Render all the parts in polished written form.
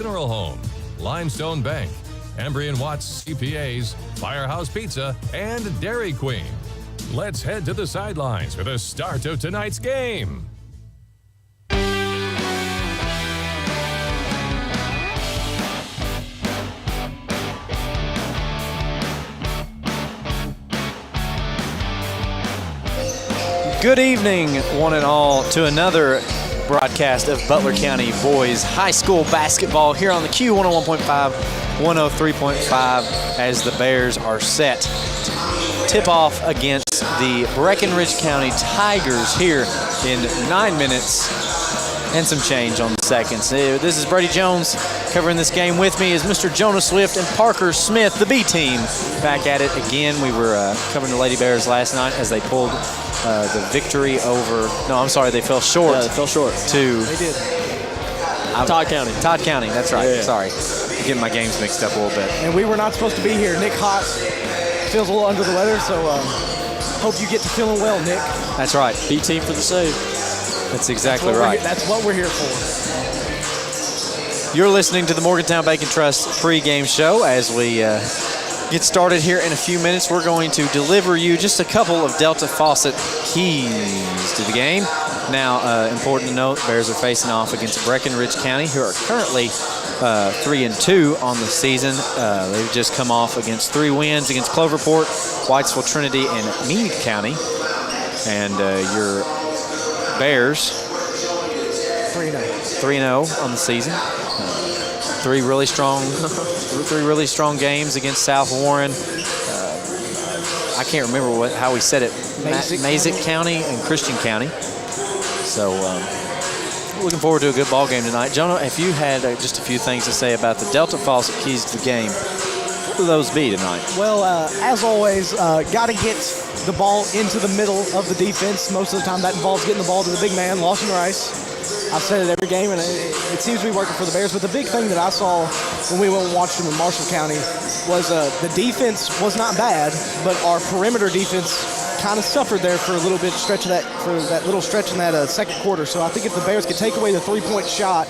Funeral Home, Limestone Bank, Embry & Watts CPAs, Firehouse Pizza, and Dairy Queen. Let's head to the sidelines for the start of tonight's game. Good evening, one and all, to another broadcast of Butler County Boys High School basketball here on the Q 101.5, 103.5 as the Bears are set to tip off against the Breckenridge County Tigers here in 9 minutes and some change on the seconds. This is Brady Jones covering this game. With me is Mr. Jonah Swift and Parker Smith, the B team, back at it again. We were covering the Lady Bears last night as they pulled the victory over, they fell short. Yeah, they fell short. They did. Todd County, that's right. Yeah. Sorry. I'm getting my games mixed up a little bit. And we were not supposed to be here. Nick Hott feels a little under the weather, so hope you get to feeling well, Nick. That's right. B team for the save. That's exactly right. That's what we're here for. You're listening to the Morgantown Bank and Trust pregame show. As we get started here in a few minutes, we're going to deliver you just a couple of Delta Faucet keys to the game. Now, important to note, Bears are facing off against Breckenridge County, who are currently 3-2 on the season. They've just come off against 3 wins against Cloverport, Whitesville Trinity, and Meade County. And your Bears 3-0 on the season. Three really strong games against South Warren. I can't remember how we said it. Mazik County and Christian County. So looking forward to a good ball game tonight. Jonah, if you had just a few things to say about the Delta Faucet keys to the game, what would those be tonight? Well, as always, got to get the ball into the middle of the defense. Most of the time that involves getting the ball to the big man, Lawson Rice. I've said it every game, and it seems to be working for the Bears. But the big thing that I saw when we went and watched them in Marshall County was the defense was not bad, but our perimeter defense kind of suffered there for a little bit for that little stretch in that second quarter. So I think if the Bears could take away the three-point shot,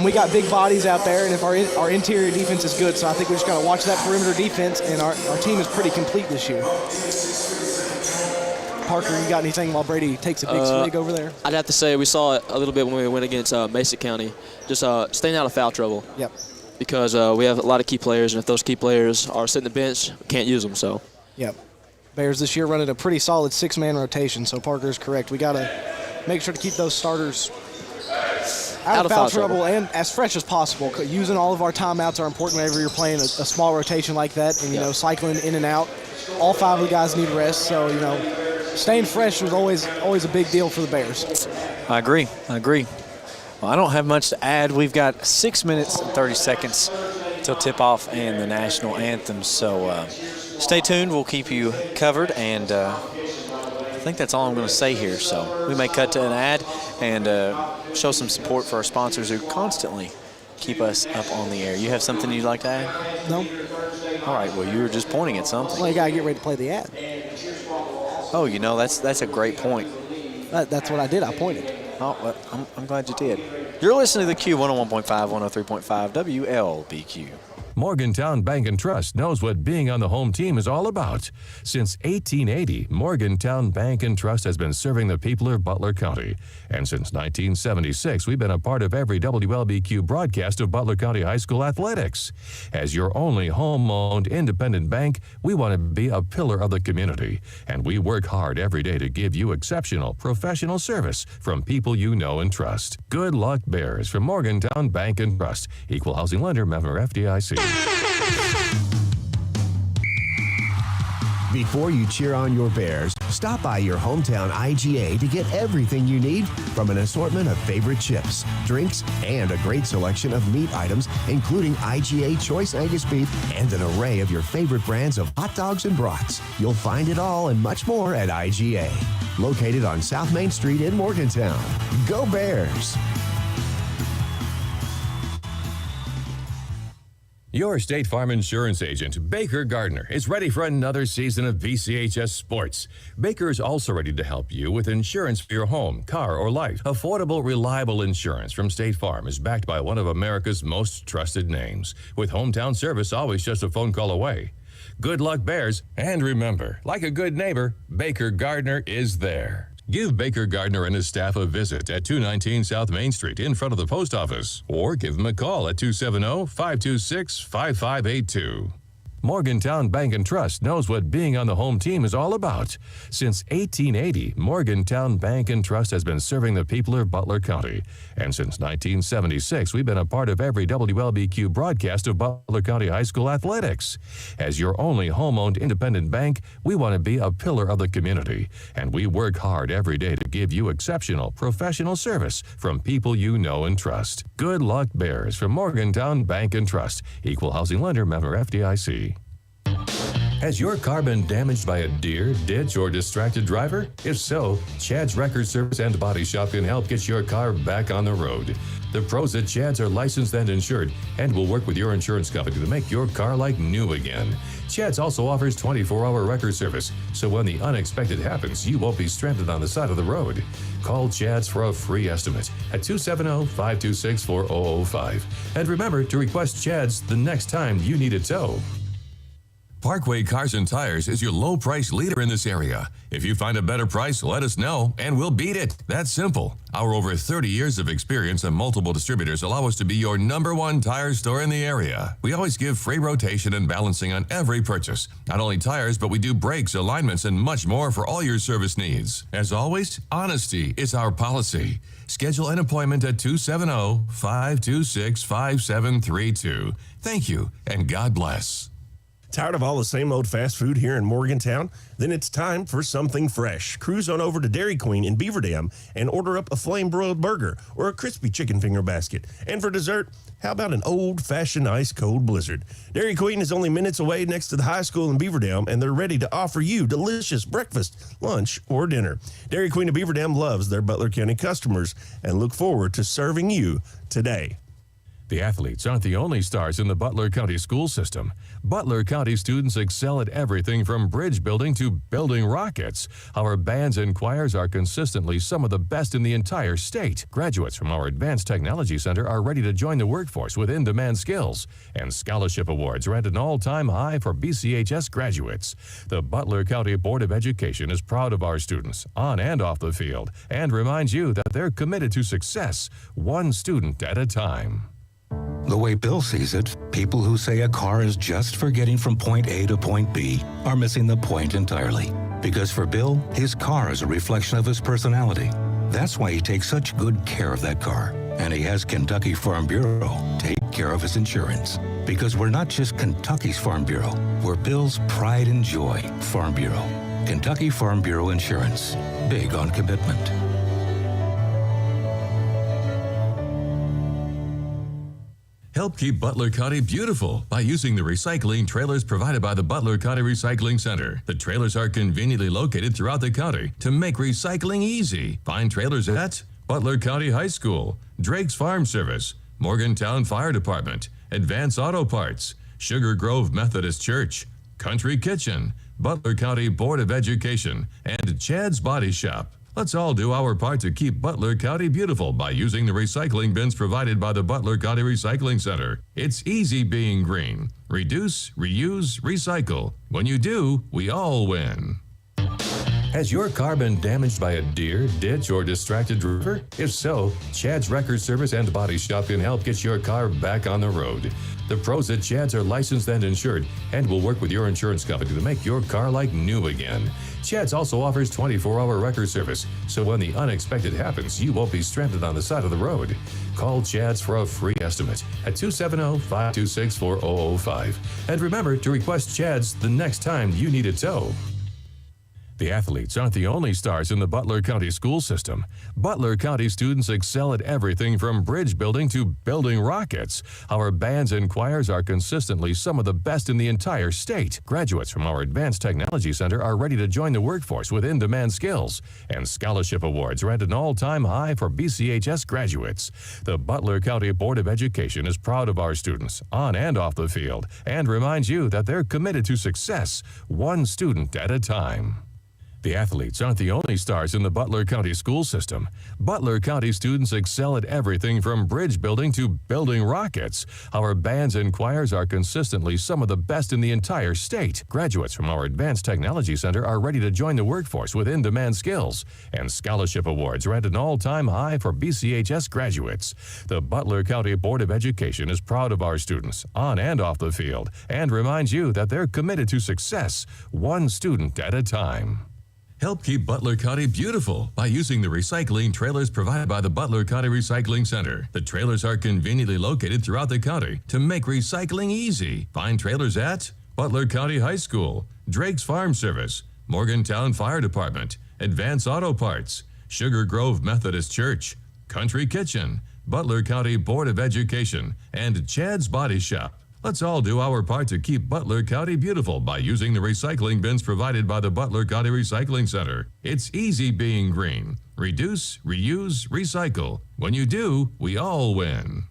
we got big bodies out there, and if our interior defense is good. So I think we just got to watch that perimeter defense, and our team is pretty complete this year. Parker, you got anything while Brady takes a big swig over there? I'd have to say we saw it a little bit when we went against Mason County. Just staying out of foul trouble. Yep. Because we have a lot of key players, and if those key players are sitting the bench, we can't use them. So. Yep. Bears this year running a pretty solid 6-man rotation, so Parker's correct. We got to make sure to keep those starters out of foul trouble and as fresh as possible. Using all of our timeouts are important whenever you're playing a small rotation like that, and cycling in and out. All 5 of the guys need rest, so staying fresh was always a big deal for the Bears. I agree. Well, I don't have much to add. We've got 6 minutes and 30 seconds till tip-off and the national anthem. So stay tuned. We'll keep you covered. And I think that's all I'm going to say here. So we may cut to an ad and show some support for our sponsors who constantly keep us up on the air. You have something you'd like to add? No. All right. Well, you were just pointing at something. Well, you got to get ready to play the ad. Oh, that's a great point. That's what I did. I pointed. Oh, well, I'm glad you did. You're listening to the Q 101.5, 103.5 WLBQ. Morgantown Bank and Trust knows what being on the home team is all about. Since 1880, Morgantown Bank and Trust has been serving the people of Butler County. And since 1976, we've been a part of every WLBQ broadcast of Butler County High School athletics. As your only home-owned independent bank, we want to be a pillar of the community. And we work hard every day to give you exceptional professional service from people you know and trust. Good luck, Bears, from Morgantown Bank and Trust. Equal housing lender, member FDIC. Before you cheer on your Bears, stop by your hometown IGA to get everything you need from an assortment of favorite chips, drinks, and a great selection of meat items, including IGA Choice Angus Beef and an array of your favorite brands of hot dogs and brats. You'll find it all and much more at IGA. Located on South Main Street in Morgantown. Go Bears! Your State Farm insurance agent, Baker Gardner, is ready for another season of BCHS sports. Baker is also ready to help you with insurance for your home, car, or life. Affordable, reliable insurance from State Farm is backed by one of America's most trusted names, with hometown service always just a phone call away. Good luck, Bears, and remember, like a good neighbor, Baker Gardner is there. Give Baker Gardner and his staff a visit at 219 South Main Street in front of the post office, or give them a call at 270-526-5582. Morgantown Bank and Trust knows what being on the home team is all about. Since 1880, Morgantown Bank and Trust has been serving the people of Butler County. And since 1976, we've been a part of every WLBQ broadcast of Butler County High School athletics. As your only home-owned independent bank, we want to be a pillar of the community. And we work hard every day to give you exceptional professional service from people you know and trust. Good luck, Bears, from Morgantown Bank and Trust. Equal housing lender, member FDIC. Has your car been damaged by a deer, ditch, or distracted driver? If so, Chad's Record Service and Body Shop can help get your car back on the road. The pros at Chad's are licensed and insured and will work with your insurance company to make your car like new again. Chad's also offers 24-hour record service, so when the unexpected happens, you won't be stranded on the side of the road. Call Chad's for a free estimate at 270-526-4005. And remember to request Chad's the next time you need a tow. Parkway Cars and Tires is your low price leader in this area. If you find a better price, let us know and we'll beat it. That's simple. Our over 30 years of experience and multiple distributors allow us to be your #1 tire store in the area. We always give free rotation and balancing on every purchase. Not only tires, but we do brakes, alignments, and much more for all your service needs. As always, honesty is our policy. Schedule an appointment at 270-526-5732. Thank you and God bless. Tired of all the same old fast food here in Morgantown? Then it's time for something fresh. Cruise on over to Dairy Queen in Beaver Dam and order up a flame-broiled burger or a crispy chicken finger basket. And for dessert, how about an old-fashioned ice-cold blizzard? Dairy Queen is only minutes away next to the high school in Beaver Dam, and they're ready to offer you delicious breakfast, lunch, or dinner. Dairy Queen of Beaver Dam loves their Butler County customers and look forward to serving you today. The athletes aren't the only stars in the Butler County school system. Butler County students excel at everything from bridge building to building rockets. Our bands and choirs are consistently some of the best in the entire state. Graduates from our Advanced Technology Center are ready to join the workforce with in-demand skills. And scholarship awards are at an all-time high for BCHS graduates. The Butler County Board of Education is proud of our students, on and off the field, and reminds you that they're committed to success, one student at a time. The way Bill sees it, people who say a car is just for getting from point A to point B are missing the point entirely. Because for Bill, his car is a reflection of his personality. That's why he takes such good care of that car. And he has Kentucky Farm Bureau take care of his insurance. Because we're not just Kentucky's Farm Bureau, we're Bill's pride and joy Farm Bureau. Kentucky Farm Bureau Insurance. Big on commitment. Help keep Butler County beautiful by using the recycling trailers provided by the Butler County Recycling Center. The trailers are conveniently located throughout the county to make recycling easy. Find trailers at Butler County High School, Drake's Farm Service, Morgantown Fire Department, Advance Auto Parts, Sugar Grove Methodist Church, Country Kitchen, Butler County Board of Education, and Chad's Body Shop. Let's all do our part to keep Butler County beautiful by using the recycling bins provided by the Butler County Recycling Center. It's easy being green. Reduce, reuse, recycle. When you do, we all win. Has your car been damaged by a deer, ditch, or distracted driver? If so, Chad's Record Service and Body Shop can help get your car back on the road. The pros at Chad's are licensed and insured and will work with your insurance company to make your car like new again. Chad's also offers 24-hour record service, so when the unexpected happens, you won't be stranded on the side of the road. Call Chad's for a free estimate at 270-526-4005. And remember to request Chad's the next time you need a tow. The athletes aren't the only stars in the Butler County school system. Butler County students excel at everything from bridge building to building rockets. Our bands and choirs are consistently some of the best in the entire state. Graduates from our Advanced Technology Center are ready to join the workforce with in-demand skills. And scholarship awards are at an all-time high for BCHS graduates. The Butler County Board of Education is proud of our students, on and off the field, and reminds you that they're committed to success, one student at a time. The athletes aren't the only stars in the Butler County school system. Butler County students excel at everything from bridge building to building rockets. Our bands and choirs are consistently some of the best in the entire state. Graduates from our Advanced Technology Center are ready to join the workforce with in-demand skills. And scholarship awards are at an all-time high for BCHS graduates. The Butler County Board of Education is proud of our students, on and off the field, and reminds you that they're committed to success, one student at a time. Help keep Butler County beautiful by using the recycling trailers provided by the Butler County Recycling Center. The trailers are conveniently located throughout the county to make recycling easy. Find trailers at Butler County High School, Drake's Farm Service, Morgantown Fire Department, Advance Auto Parts, Sugar Grove Methodist Church, Country Kitchen, Butler County Board of Education, and Chad's Body Shop. Let's all do our part to keep Butler County beautiful by using the recycling bins provided by the Butler County Recycling Center. It's easy being green. Reduce, reuse, recycle. When you do, we all win.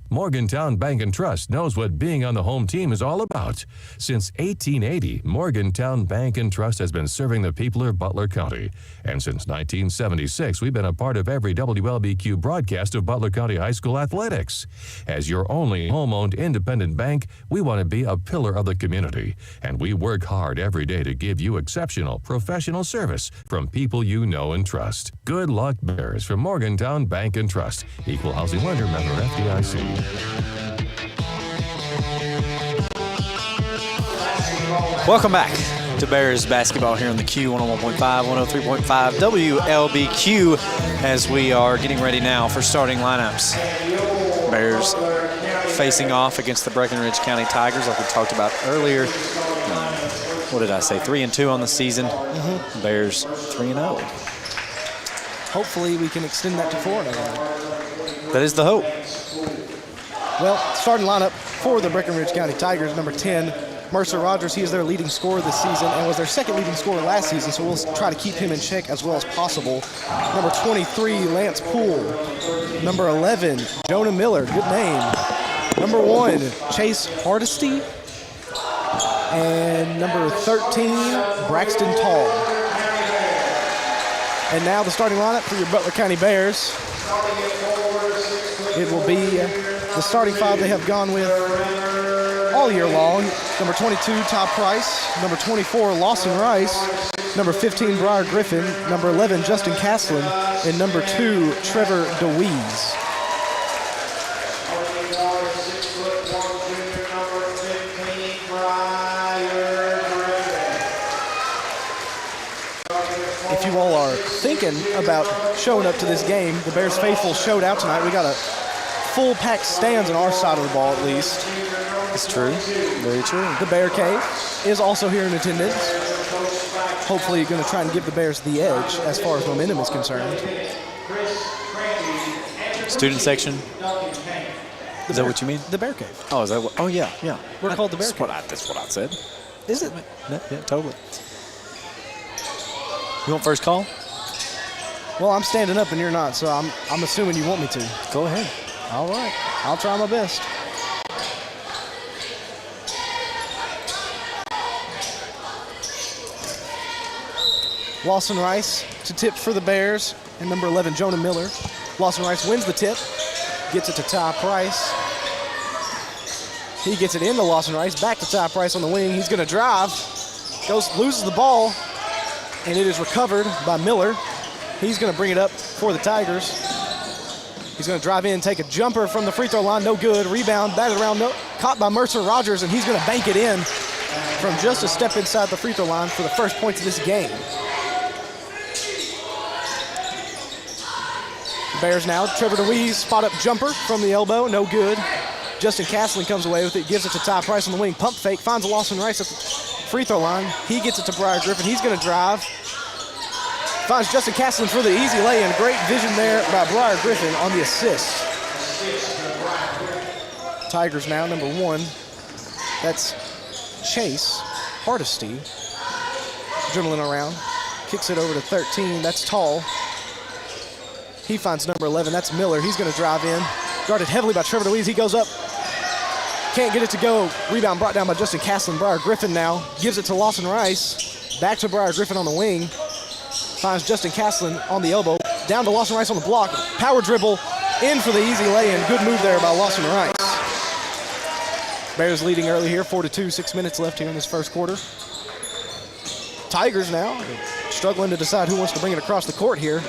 Morgantown Bank and Trust knows what being on the home team is all about. Since 1880, Morgantown Bank and Trust has been serving the people of Butler County. And since 1976, we've been a part of every WLBQ broadcast of Butler County High School athletics. As your only home-owned independent bank, we want to be a pillar of the community. And we work hard every day to give you exceptional professional service from people you know and trust. Good luck, Bears, from Morgantown Bank and Trust. Equal housing lender, member FDIC. Welcome back to Bears basketball here on the Q 101.5, 103.5 WLBQ as we are getting ready now for starting lineups. Bears facing off against the Breckenridge County Tigers like we talked about earlier. What did I say? 3-2 on the season. Bears 3-0. Hopefully we can extend that to 4-0. That is the hope. Well, starting lineup for the Breckenridge County Tigers, number 10, Mercer Rogers. He is their leading scorer this season and was their second leading scorer last season, so we'll try to keep him in check as well as possible. Number 23, Lance Poole. Number 11, Jonah Miller, good name. Number 1, Chase Hardesty. And number 13, Braxton Tall. And now the starting lineup for your Butler County Bears. It will be the starting five they have gone with all year long. Number 22, Todd Price. Number 24, Lawson Rice. Number 15, Briar Griffin. Number 11, Justin Caslin. And number 2, Trevor DeWeese. If you all are thinking about showing up to this game, the Bears faithful showed out tonight. We got a full packed stands on our side of the ball at least. It's true. Very true. The Bear Cave is also here in attendance. Hopefully you're going to try and give the Bears the edge as far as momentum is concerned. Student section. Is that what you mean? The Bear Cave. Oh, is that what? Oh, yeah, yeah. We're called the Bear Cave. That's what I said. Is it? Yeah, totally. You want first call? Well, I'm standing up and you're not, so I'm assuming you want me to. Go ahead. All right. I'll try my best. Lawson Rice to tip for the Bears, and number 11, Jonah Miller. Lawson Rice wins the tip, gets it to Ty Price. He gets it into Lawson Rice, back to Ty Price on the wing. He's going to drive, loses the ball, and it is recovered by Miller. He's going to bring it up for the Tigers. He's going to drive in, take a jumper from the free throw line, no good. Rebound, batted around, caught by Mercer Rogers, and he's going to bank it in from just a step inside the free throw line for the first points of this game. Bears now, Trevor DeWeese, spot-up jumper from the elbow, no good. Justin Caslin comes away with it, gives it to Ty Price on the wing, pump fake, finds Lawson Rice free throw line. He gets it to Briar Griffin. He's going to drive. Finds Justin Castlin for the easy lay-in. Great vision there by Briar Griffin on the assist. Tigers now, number 1. That's Chase Hardesty. Dribbling around. Kicks it over to 13. That's Tall. He finds number 11. That's Miller. He's going to drive in. Guarded heavily by Trevor DeWeese. He goes up. Can't get it to go. Rebound brought down by Justin Castlin. Briar Griffin now gives it to Lawson Rice. Back to Briar Griffin on the wing. Finds Justin Castlin on the elbow. Down to Lawson Rice on the block. Power dribble. In for the easy lay-in. Good move there by Lawson Rice. Bears leading early here, 4-2. 6 minutes left here in this first quarter. Tigers now struggling to decide who wants to bring it across the court here.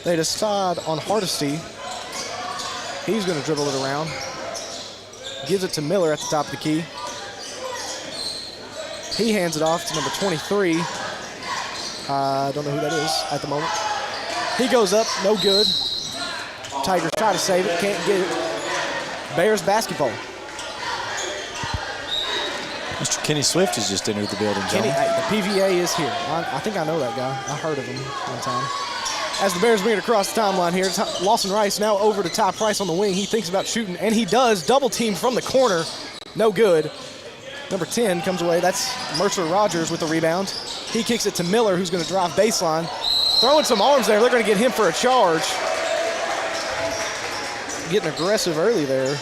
They decide on Hardesty. He's going to dribble it around. Gives it to Miller at the top of the key. He hands it off to number 23. I don't know who that is at the moment. He goes up, no good. Tigers try to save it, can't get it. Bears basketball. Mr. Kenny Swift has just entered the building, John. Kenny, the PVA is here. I think I know that guy. I heard of him one time. As the Bears bring it across the timeline here, Lawson Rice now over to Ty Price on the wing. He thinks about shooting, and he does. Double team from the corner. No good. Number 10 comes away. That's Mercer Rogers with the rebound. He kicks it to Miller, who's going to drive baseline. Throwing some arms there. They're going to get him for a charge. Getting aggressive early there,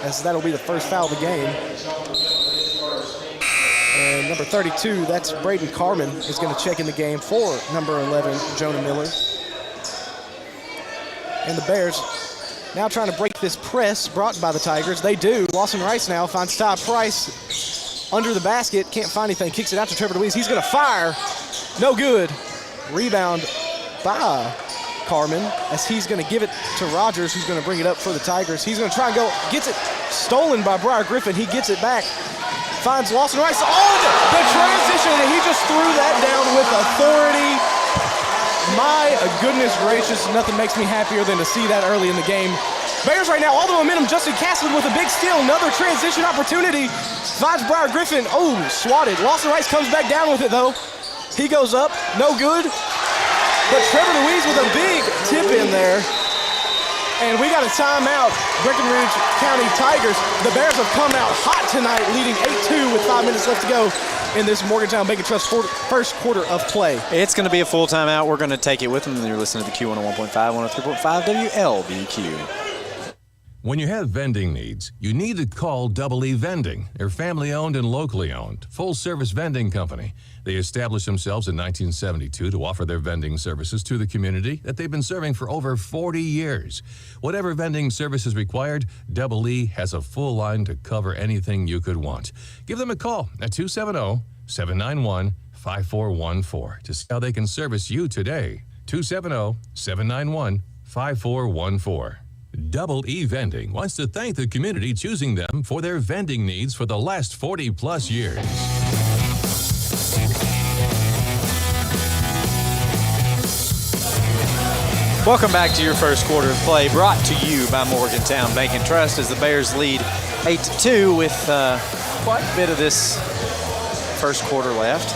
as that'll be the first foul of the game. And number 32, that's Braden Carmen, is going to check in the game for number 11, Jonah Miller. And the Bears now trying to break this press brought by the Tigers. They do. Lawson Rice now finds Ty Price under the basket. Can't find anything. Kicks it out to Trevor DeWeese. He's going to fire. No good. Rebound by Carmen, as he's going to give it to Rogers, who's going to bring it up for the Tigers. He's going to try and go. Gets it stolen by Briar Griffin. He gets it back. Finds Lawson Rice on the transition, and he just threw that down with authority. My goodness gracious, nothing makes me happier than to see that early in the game. Bears right now, all the momentum. Justin Castlin with a big steal. Another transition opportunity. Finds Briar Griffin. Oh, swatted. Lawson Rice comes back down with it, though. He goes up. No good. But Trevor DeWeese with a big tip in there. And we got a timeout. Breckenridge County Tigers. The Bears have come out hot tonight, leading 8-2 with 5 minutes left to go in this Morgantown Bank & Trust first quarter of play. It's going to be a full timeout. We're going to take it with them. You're listening to the Q101.5, 103.5 WLBQ. When you have vending needs, you need to call Double E Vending. They're family-owned and locally owned, full-service vending company. They established themselves in 1972 to offer their vending services to the community that they've been serving for over 40 years. Whatever vending service is required, Double E has a full line to cover anything you could want. Give them a call at 270-791-5414 to see how they can service you today. 270-791-5414. Double E Vending wants to thank the community choosing them for their vending needs for the last 40-plus years. Welcome back to your first quarter of play, brought to you by Morgantown Bank & Trust, as the Bears lead 8-2 with quite a bit of this first quarter left.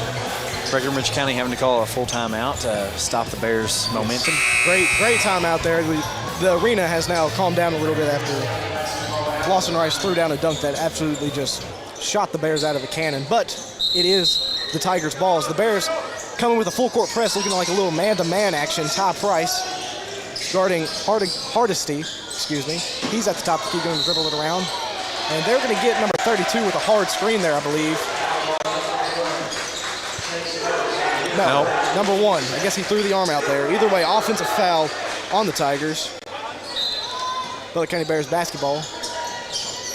Breckenridge County having to call a full timeout to stop the Bears' momentum. Great timeout there. The arena has now calmed down a little bit after Lawson Rice threw down a dunk that absolutely just shot the Bears out of a cannon. But it is the Tigers' balls. The Bears coming with a full court press, looking like a little man-to-man action. Ty Price guarding Hardesty. He's at the top of the key, going to dribble it around. And they're going to get number 32 with a hard screen there, I believe. No, number 1. I guess he threw the arm out there. Either way, offensive foul on the Tigers. Butler County Bears basketball.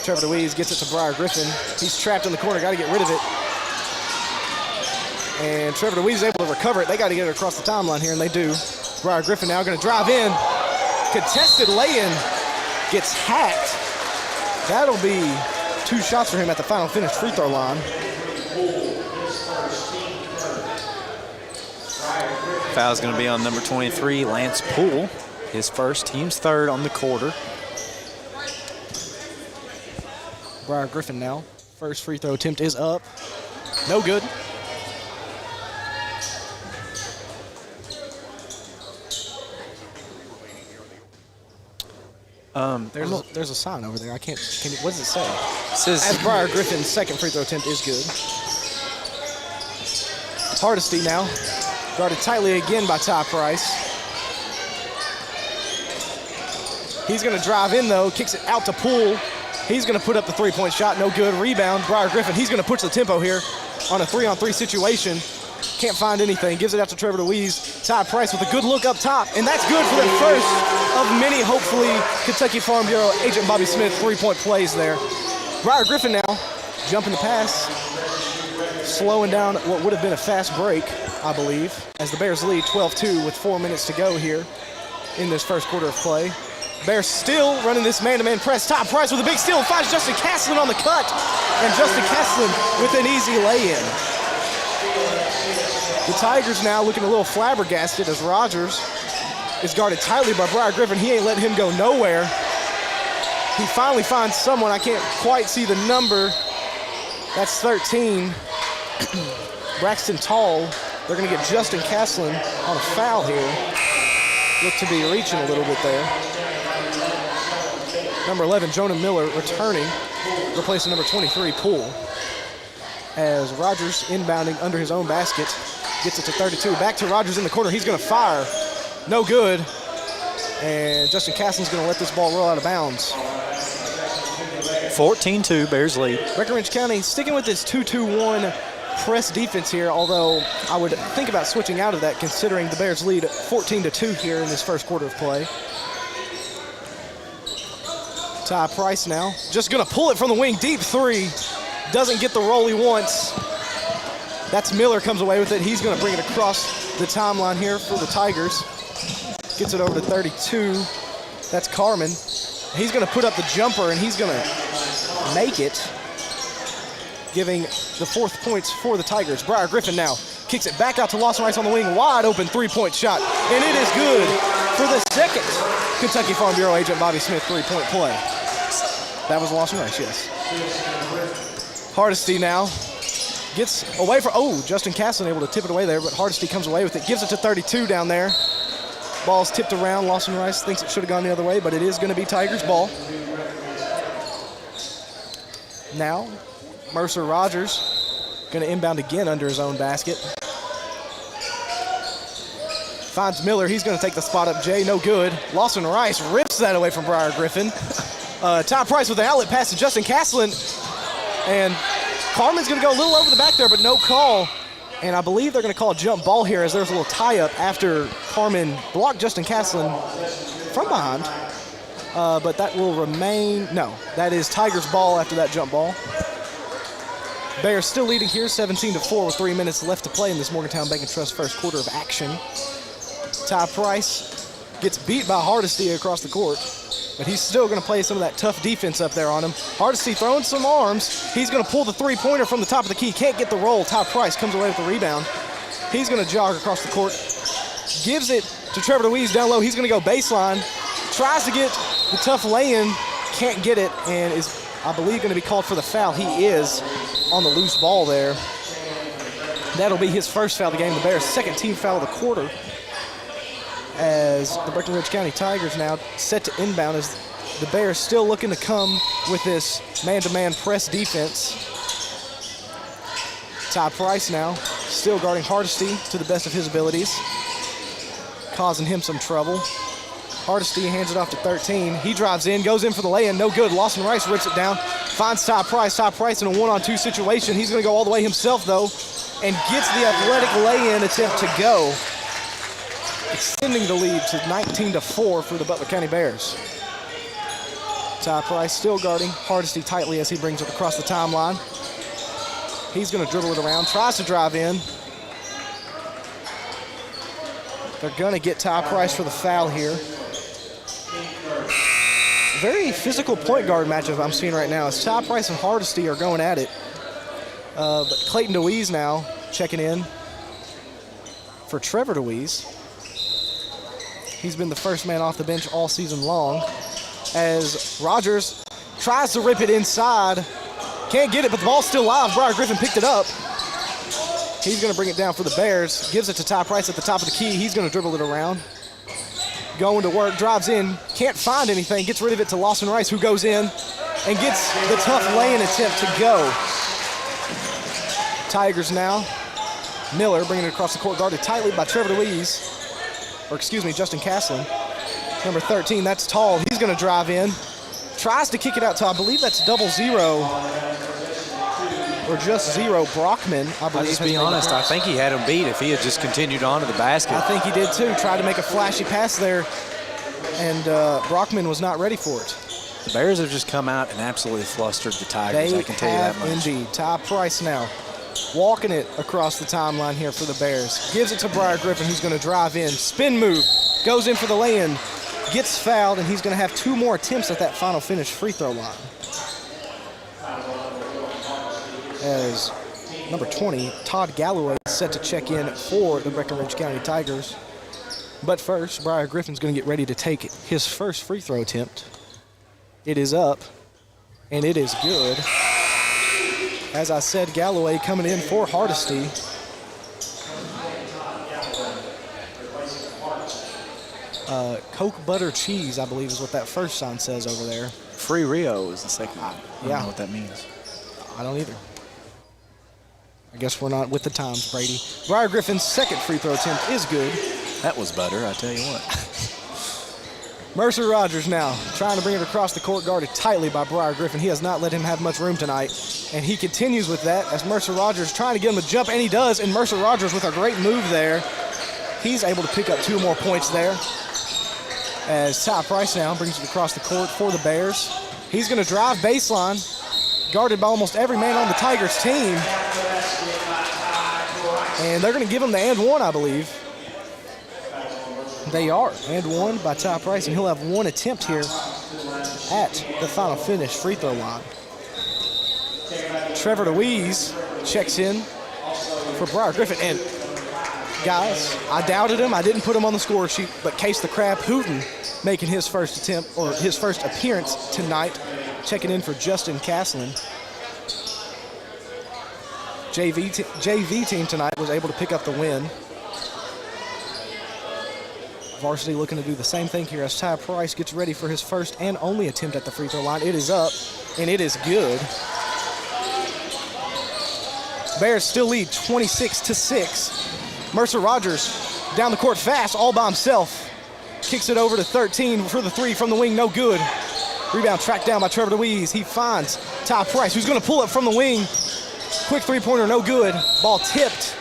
Trevor DeWeese gets it to Briar Griffin. He's trapped in the corner, got to get rid of it. And Trevor DeWeese is able to recover it. They got to get it across the timeline here, and they do. Briar Griffin now going to drive in. Contested lay-in. Gets hacked. That'll be 2 shots for him at the final finish free throw line. Foul's going to be on number 23, Lance Poole. His first, team's third on the quarter. Briar Griffin now. First free throw attempt is up. No good. There's a sign over there. I can't. What does it say? It says As Briar Griffin's second free throw attempt is good. Hardesty now, guarded tightly again by Ty Price. He's going to drive in though, kicks it out to Poole. He's going to put up the three-point shot, no good. Rebound, Briar Griffin. He's going to push the tempo here on a 3-on-3 situation. Can't find anything. Gives it out to Trevor Louise. Ty Price with a good look up top, and that's good for the first of many, hopefully, Kentucky Farm Bureau agent Bobby Smith three-point plays there. Briar Griffin now jumping the pass, slowing down what would have been a fast break, I believe, as the Bears lead 12-2 with 4 minutes to go here in this first quarter of play. Bears still running this man-to-man press. Ty Price with a big steal, finds Justin Caslin on the cut, and Justin Caslin with an easy lay-in. The Tigers now looking a little flabbergasted as Rogers is guarded tightly by Briar Griffin. He ain't letting him go nowhere. He finally finds someone. I can't quite see the number. That's 13. Braxton Tall. They're going to get Justin Caslin on a foul here. Look to be reaching a little bit there. Number 11, Jonah Miller returning, replacing number 23, Poole. As Rogers inbounding under his own basket. Gets it to 32. Back to Rogers in the corner. He's going to fire. No good. And Justin Caslin's going to let this ball roll out of bounds. 14-2, Bears lead. Breckenridge County sticking with this 2-2-1 press defense here, although I would think about switching out of that considering the Bears lead 14-2 here in this first quarter of play. Ty Price now. Just going to pull it from the wing. Deep three. Doesn't get the roll he wants. That's Miller comes away with it. He's going to bring it across the timeline here for the Tigers. Gets it over to 32. That's Carmen. He's going to put up the jumper, and he's going to make it, giving the 4th points for the Tigers. Briar Griffin now kicks it back out to Lawson Rice on the wing. Wide open three-point shot, and it is good for the second Kentucky Farm Bureau agent Bobby Smith three-point play. That was Lawson Rice, yes. Hardesty now gets away from, Justin Caslin able to tip it away there, but Hardesty comes away with it, gives it to 32 down there. Ball's tipped around. Lawson Rice thinks it should have gone the other way, but it is going to be Tigers ball. Now, Mercer Rogers going to inbound again under his own basket. Finds Miller. He's going to take the spot up. Jay, no good. Lawson Rice rips that away from Briar Griffin. Ty Price with the outlet pass to Justin Caslin. And Carmen's going to go a little over the back there, but no call. And I believe they're going to call a jump ball here as there's a little tie-up after Carmen blocked Justin Caslin from behind. But that will remain, no, that is Tigers ball after that jump ball. Bears still leading here 17-4 with 3 minutes left to play in this Morgantown Bank & Trust first quarter of action. Ty Price gets beat by Hardesty across the court, but he's still going to play some of that tough defense up there on him. Hardesty throwing some arms. He's going to pull the three-pointer from the top of the key. Can't get the roll. Ty Price comes away with the rebound. He's going to jog across the court. Gives it to Trevor Louise down low. He's going to go baseline. Tries to get the tough lay-in. Can't get it, and is, I believe, going to be called for the foul. He is on the loose ball there. That'll be his first foul of the game. The Bears' second team foul of the quarter, as the Breckenridge County Tigers now set to inbound, as the Bears still looking to come with this man-to-man press defense. Ty Price now still guarding Hardesty to the best of his abilities, causing him some trouble. Hardesty hands it off to 13. He drives in, goes in for the lay-in, no good. Lawson Rice rips it down, finds Ty Price. Ty Price in a one-on-two situation. He's going to go all the way himself, though, and gets the athletic lay-in attempt to go, extending the lead to 19-4 for the Butler County Bears. Ty Price still guarding Hardesty tightly as he brings it across the timeline. He's going to dribble it around, tries to drive in. They're going to get Ty Price for the foul here. Very physical point guard matchup I'm seeing right now as Ty Price and Hardesty are going at it. But Clayton DeWeese now checking in for Trevor DeWeese. He's been the first man off the bench all season long, as Rogers tries to rip it inside. Can't get it, but the ball's still live. Briar Griffin picked it up. He's going to bring it down for the Bears. Gives it to Ty Price at the top of the key. He's going to dribble it around. Going to work, drives in, can't find anything, gets rid of it to Lawson Rice, who goes in and gets the tough lay-in attempt to go. Tigers now. Miller bringing it across the court, guarded tightly by Trevor Louise, or excuse me, Justin Caslin. Number 13, that's tall. He's going to drive in. Tries to kick it out to, I believe that's 0-0, or just 0. Brockman, I believe. I'll just be honest, I think he had him beat if he had just continued on to the basket. I think he did too. Tried to make a flashy pass there, and Brockman was not ready for it. The Bears have just come out and absolutely flustered the Tigers, I can tell you that much. Indeed. Ty Price now walking it across the timeline here for the Bears. Gives it to Briar Griffin, who's going to drive in. Spin move, goes in for the lay-in, gets fouled, and he's going to have 2 more attempts at that final finish free throw line. As number 20, Todd Galloway, is set to check in for the Breckenridge County Tigers. But first, Briar Griffin's going to get ready to take his first free throw attempt. It is up, and it is good. As I said, Galloway coming in for Hardesty. Coke butter cheese, I believe, is what that first sign says over there. Free Rio is the second one. I don't know what that means. I don't either. I guess we're not with the times, Brady. Briar Griffin's second free throw attempt is good. That was butter, I tell you what. Mercer Rogers now trying to bring it across the court, guarded tightly by Briar Griffin. He has not let him have much room tonight, and he continues with that as Mercer Rogers trying to get him to jump, and he does, and Mercer Rogers with a great move there. He's able to pick up 2 more points there as Ty Price now brings it across the court for the Bears. He's going to drive baseline, guarded by almost every man on the Tigers team, and they're going to give him the and one, I believe. They are. And one by Ty Price, and he'll have 1 attempt here at the final finish free throw line. Trevor Louise checks in for Briar Griffin. And guys, I doubted him. I didn't put him on the score sheet, but Case the Crab Hooten making his first attempt, or his first appearance tonight, checking in for Justin Caslin. JV team tonight was able to pick up the win. Varsity looking to do the same thing here as Ty Price gets ready for his first and only attempt at the free throw line. It is up, and it is good. Bears still lead 26-6. Mercer Rogers down the court fast, all by himself. Kicks it over to 13 for the 3 from the wing, no good. Rebound tracked down by Trevor Louise. He finds Ty Price, who's going to pull up from the wing. Quick 3-pointer, no good. Ball tipped.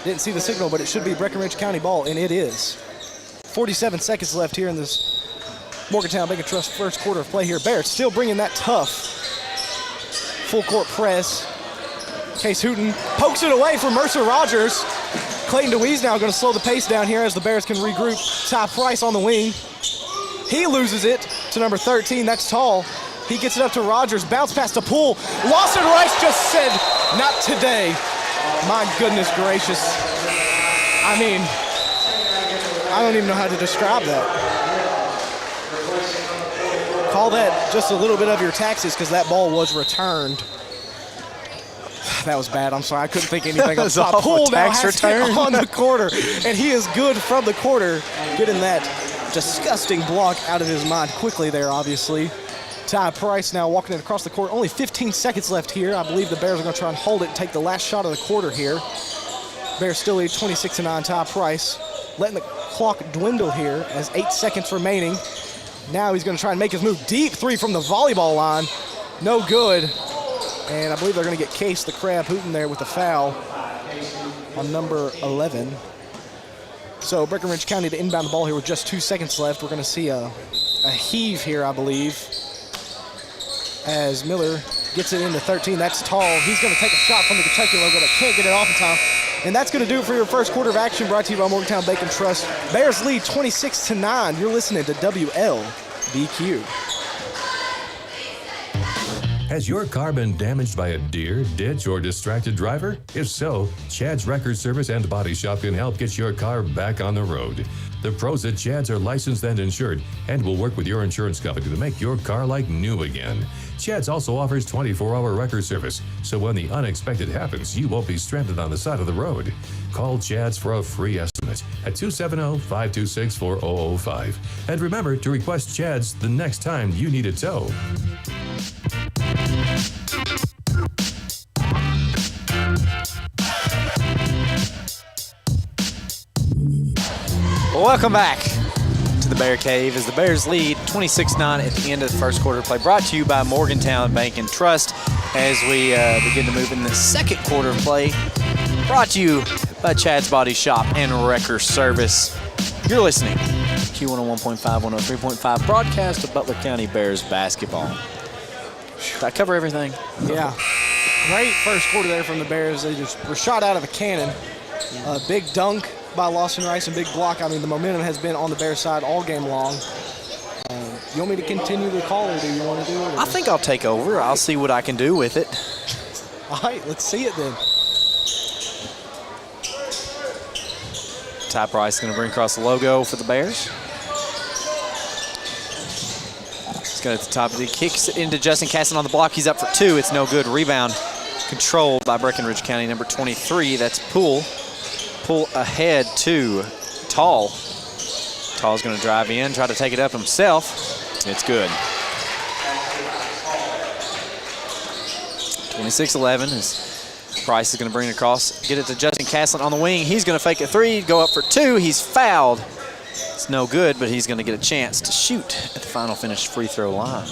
Didn't see the signal, but it should be Breckenridge County ball, and it is. 47 seconds left here in this Morgantown Bank & Trust first quarter of play here. Bears still bringing that tough full court press. Case Hooten pokes it away from Mercer Rogers. Clayton DeWeese now going to slow the pace down here as the Bears can regroup. Ty Price on the wing. He loses it to number 13. That's tall. He gets it up to Rogers. Bounce pass to Poole. Lawson Rice just said, not today. My goodness gracious. I mean, I don't even know how to describe that. Call that just a little bit of your taxes because that ball was returned. That was bad. I'm sorry. I couldn't think anything else. Poole now has it on the quarter, and he is good from the quarter, getting that disgusting block out of his mind quickly there, obviously. Ty Price now walking it across the court. Only 15 seconds left here. I believe the Bears are going to try and hold it and take the last shot of the quarter here. Bears still lead 26-9. Ty Price letting the clock dwindle here as 8 seconds remaining. Now he's going to try and make his move. Deep 3 from the volleyball line. No good. And I believe they're going to get Case the Crab Hooten there with a foul on number 11. So Breckenridge County to inbound the ball here with just 2 seconds left. We're going to see a heave here, I believe, as Miller gets it into 13. That's tall. He's going to take a shot from the Kentucky logo, but can't get it off in time. And that's going to do it for your first quarter of action, brought to you by Morgantown Bank & Trust. Bears lead 26-9. You're listening to WLBQ. Has your car been damaged by a deer, ditch, or distracted driver? If so, Chad's Record Service and Body Shop can help get your car back on the road. The pros at Chad's are licensed and insured and will work with your insurance company to make your car like new again. Chad's also offers 24-hour record service, so when the unexpected happens, you won't be stranded on the side of the road. Call Chad's for a free estimate at 270-526-4005. And remember to request Chad's the next time you need a tow. Welcome back to the Bear Cave as the Bears lead 26-9 at the end of the first quarter play. Brought to you by Morgantown Bank and Trust as we begin to move in the second quarter of play. Brought to you by Chad's Body Shop and Wrecker Service. You're listening to Q101.5, 103.5 broadcast of Butler County Bears basketball. Did I cover everything? Yeah. Great first quarter there from the Bears. They just were shot out of a cannon. Big dunk by Lawson Rice and big block. I mean, the momentum has been on the Bears side all game long. You want me to continue the call, or do you want to do it? I think I'll take over. I'll see what I can do with it. All right, let's see it then. Ty Price is going to bring across the logo for the Bears. He's got it at the top. He kicks it into Justin Casson on the block. He's up for two. It's no good. Rebound controlled by Breckenridge County, number 23. That's Poole. Pull ahead to Tall. Tall's going to drive in, try to take it up himself. It's good. 26-11 as Price is going to bring it across. Get it to Justin Caslin on the wing. He's going to fake a three, go up for two. He's fouled. It's no good, but he's going to get a chance to shoot at the final finish free throw line.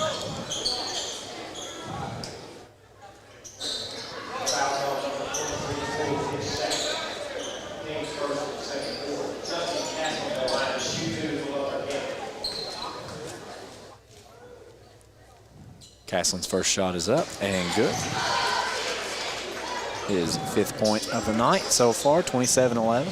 Caslin's first shot is up and good. His fifth point of the night so far, 27-11.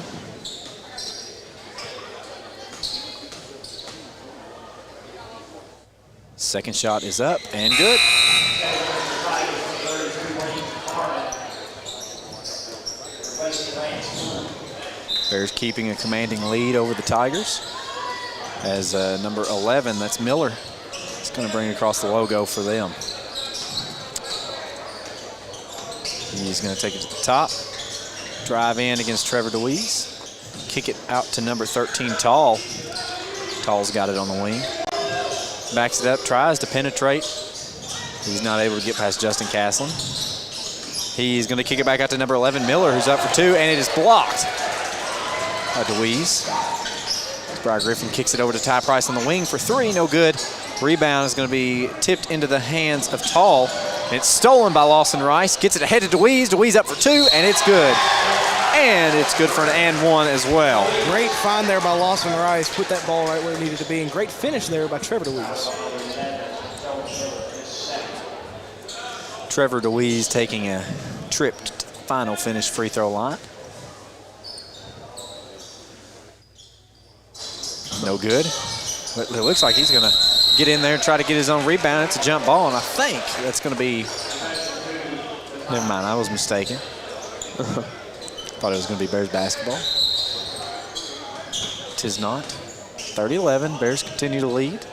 Second shot is up and good. Bears keeping a commanding lead over the Tigers as number 11, that's Miller, is going to bring across the logo for them. He's going to take it to the top, drive in against Trevor DeWeese, kick it out to number 13, Tall. Tall's got it on the wing. Backs it up, tries to penetrate. He's not able to get past Justin Caslin. He's going to kick it back out to number 11, Miller, who's up for two, and it is blocked by DeWeese. Briar Griffin kicks it over to Ty Price on the wing for three, no good. Rebound is going to be tipped into the hands of Tall. It's stolen by Lawson Rice. Gets it ahead to DeWeese. DeWeese up for two, and it's good. And it's good for an and one as well. Great find there by Lawson Rice. Put that ball right where it needed to be. And great finish there by Trevor DeWeese. Trevor DeWeese taking a trip to the final finish free throw line. No good. But it looks like he's going to get in there and try to get his own rebound. It's a jump ball, and I think that's going to be... Never mind, I was mistaken. Thought it was going to be Bears basketball. Tis not. 30-11, Bears continue to lead.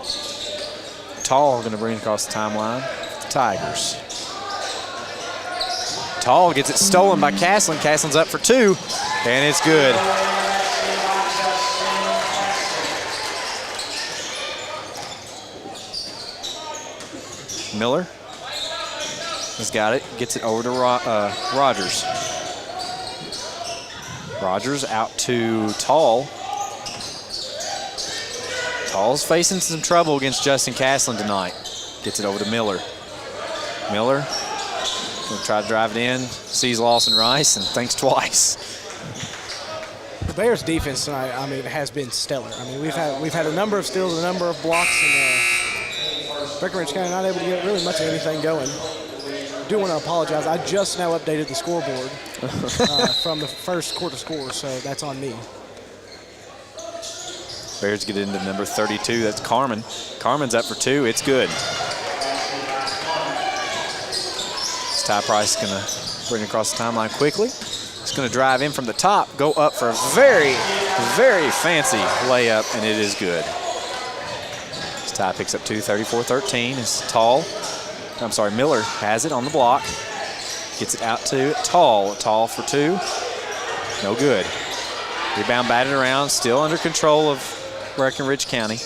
Tall going to bring it across the timeline. The Tigers. Tall gets it stolen by Caslin. Caslin's up for two, and it's good. Miller has got it, gets it over to Rogers. Rogers out to Tall. Tall's facing some trouble against Justin Caslin tonight. Gets it over to Miller. Miller gonna try to drive it in, sees Lawson Rice and thinks twice. The Bears defense tonight, I mean, has been stellar. I mean, we've had a number of steals, a number of blocks, and Breckenridge County not able to get really much of anything going. I do want to apologize. I just now updated the scoreboard from the first quarter score, so that's on me. Bears get into number 32. That's Carmen. Carmen's up for two. It's good. Ty Price is going to bring it across the timeline quickly. He's going to drive in from the top, go up for a very, very fancy layup, and it is good. This tie picks up 2, 34-13. Miller has it on the block. Gets it out to Tall. Tall for 2. No good. Rebound batted around, still under control of Breckenridge County.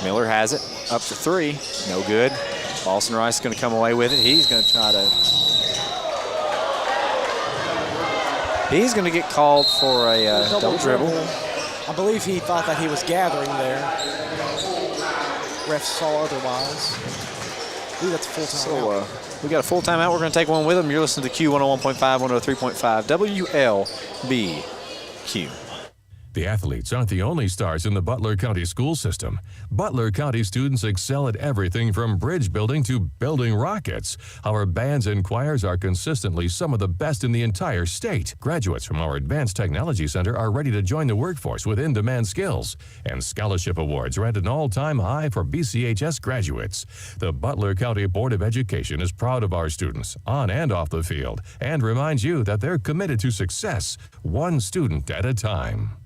Miller has it, up for 3. No good. Lawson Rice is going to come away with it. He's going to try to... He's going to get called for a double dribble. I believe he thought that he was gathering there. Refs saw otherwise. I believe that's a full timeout. So we got a full timeout. We're going to take one with him. You're listening to Q101.5, 103.5, WLBQ. The athletes aren't the only stars in the Butler County school system. Butler County students excel at everything from bridge building to building rockets. Our bands and choirs are consistently some of the best in the entire state. Graduates from our Advanced Technology Center are ready to join the workforce with in-demand skills. And scholarship awards are at an all-time high for BCHS graduates. The Butler County Board of Education is proud of our students, on and off the field, and reminds you that they're committed to success, one student at a time.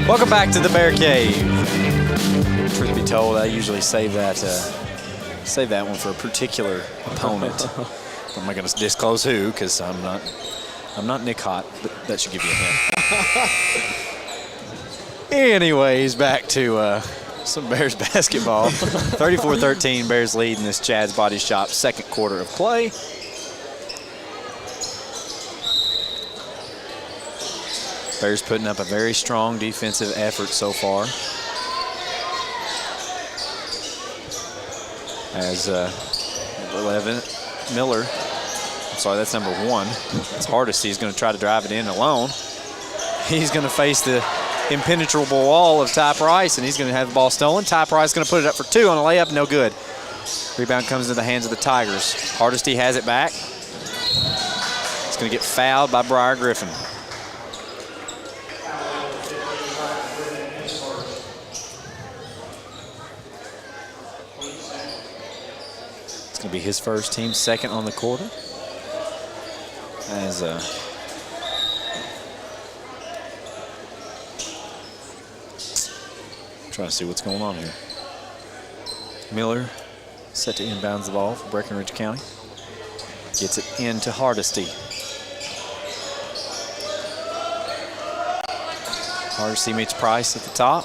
Welcome back to the Bear Cave. Truth be told, I usually save that one for a particular opponent. I'm not going to disclose who, because I'm not Nick Hott, but that should give you a hint. Anyways, back to some Bears basketball. 34-13, Bears lead in this Chad's Body Shop second quarter of play. Bears putting up a very strong defensive effort so far. As 11, Miller, I'm sorry, that's number 1. It's Hardesty. He's going to try to drive it in alone. He's going to face the impenetrable wall of Ty Price, and he's going to have the ball stolen. Ty Price is going to put it up for 2 on a layup, no good. Rebound comes into the hands of the Tigers. Hardesty has it back. He's going to get fouled by Briar Griffin. It's going to be his first, team second on the quarter. As trying to see what's going on here. Miller set to inbounds the ball for Breckenridge County. Gets it into Hardesty. Hardesty meets Price at the top.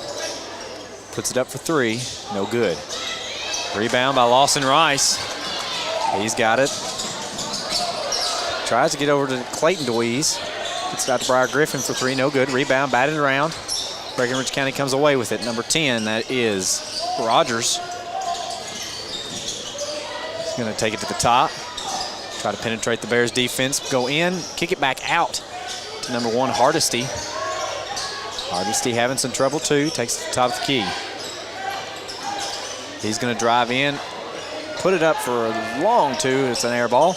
Puts it up for 3. No good. Rebound by Lawson Rice. He's got it. Tries to get over to Clayton DeWeese. Puts it out to Briar Griffin for 3. No good. Rebound batted around. Breckenridge County comes away with it. Number 10, that is Rogers. He's going to take it to the top. Try to penetrate the Bears defense. Go in, kick it back out to number 1, Hardesty. Hardesty having some trouble too. Takes it to the top of the key. He's going to drive in, put it up for a long 2. It's an air ball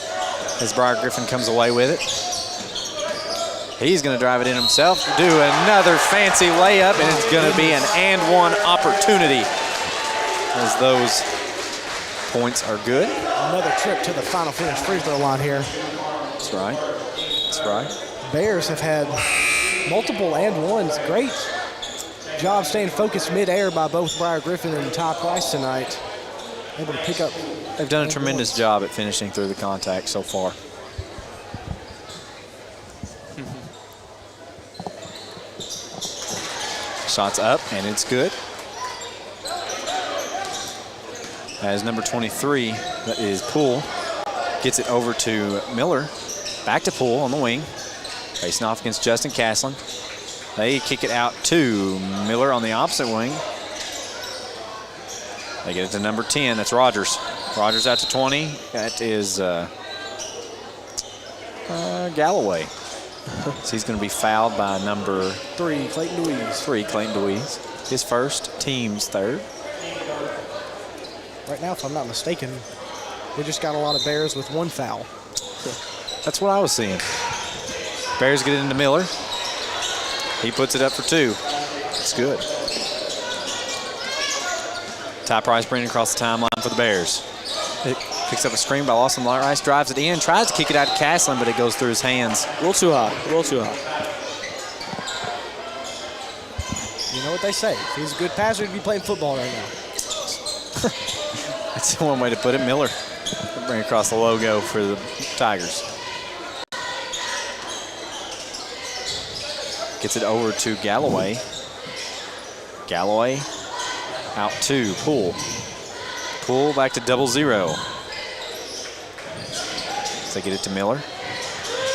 as Briar Griffin comes away with it. He's going to drive it in himself, do another fancy layup, and it's going to be an and-one opportunity as those points are good. Another trip to the final finish free throw line here. That's right. That's right. Bears have had multiple and-ones. Great job staying focused mid-air by both Briar Griffin and Ty Price tonight. Able to pick up. They've done a tremendous job at finishing through the contact so far. Shots up, and it's good. As number 23, that is Poole, gets it over to Miller. Back to Poole on the wing. Facing off against Justin Castlin. They kick it out to Miller on the opposite wing. They get it to number 10, that's Rogers. Rogers out to 20, that is Galloway. So he's going to be fouled by number 3, Clayton DeWeese. 3, Clayton DeWeese. His first, team's third. Right now, if I'm not mistaken, we just got a lot of Bears with 1 foul. That's what I was seeing. Bears get it into Miller. He puts it up for 2. It's good. Ty Price bringing across the timeline for the Bears. It picks up a screen by Lawson Rice, drives it in, tries to kick it out to Castlin, but it goes through his hands. A little too high, a little too high. You know what they say. If he's a good passer, he'd be playing football right now. That's one way to put it. Miller bring across the logo for the Tigers. Gets it over to Galloway. Galloway out 2. Poole back to 0-0. They get it to Miller.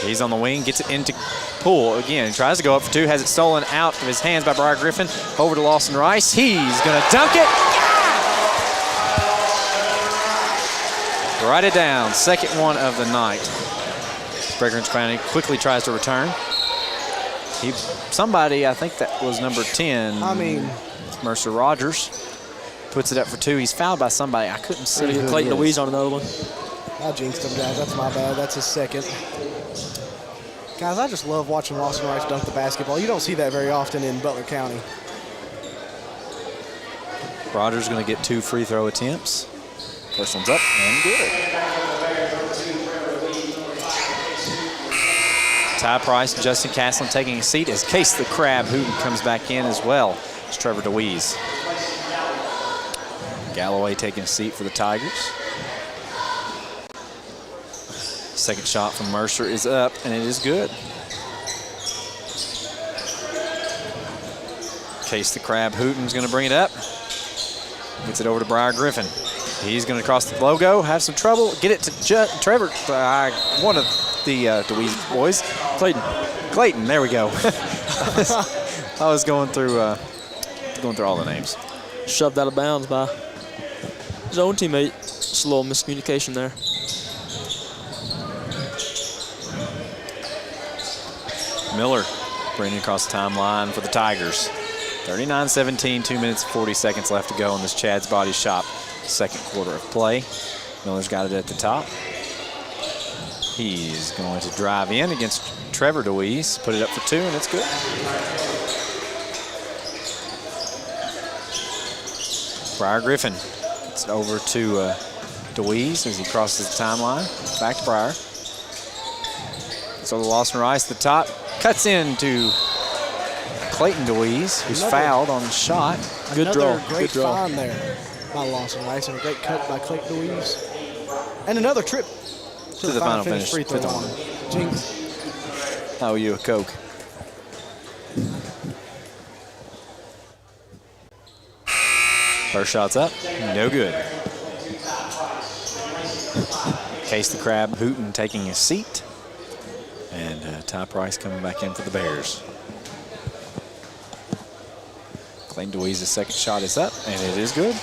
He's on the wing, gets it into Poole again. Tries to go up for 2, has it stolen out of his hands by Briar Griffin. Over to Lawson Rice. He's going to dunk it. Write it down. Second one of the night. Breckenridge County quickly tries to return. Somebody, I think that was number 10. Mercer Rogers puts it up for 2. He's fouled by somebody. I couldn't see who Clayton it is. Louise on another one. I jinxed him, guys. That's my bad. That's his second. Guys, I just love watching Lawson Rice dunk the basketball. You don't see that very often in Butler County. Rogers going to get 2 free throw attempts. First one's up and good. Ty Price and Justin Castlin taking a seat as Case the Crab Hooten comes back in as well. It's Trevor DeWeese. Galloway taking a seat for the Tigers. Second shot from Mercer is up, and it is good. Case the Crab Hooten's going to bring it up. Gets it over to Briar Griffin. He's going to cross the logo, have some trouble, get it to Trevor, one of the DeWeese boys. Clayton, there we go. I was going through all the names. Shoved out of bounds by his own teammate. Just a little miscommunication there. Miller bringing across the timeline for the Tigers. 39-17, 2 minutes and 40 seconds left to go in this Chad's Body Shop second quarter of play. Miller's got it at the top. He's going to drive in against Trevor DeWeese, put it up for 2, and it's good. Briar Griffin gets it over to DeWeese as he crosses the timeline. Back to Briar. So Lawson Rice at the top. Cuts into Clayton DeWeese, who's fouled on the shot. Good draw. Another great Good draw. find there by Lawson Rice and a great cut by Clayton DeWeese. And another trip to the final finish free throw line. Jinx. I owe you a Coke. First shot's up, no good. Case the Crab Hooten taking a seat. And Ty Price coming back in for the Bears. Clayton DeWeese's second shot is up, and it is good.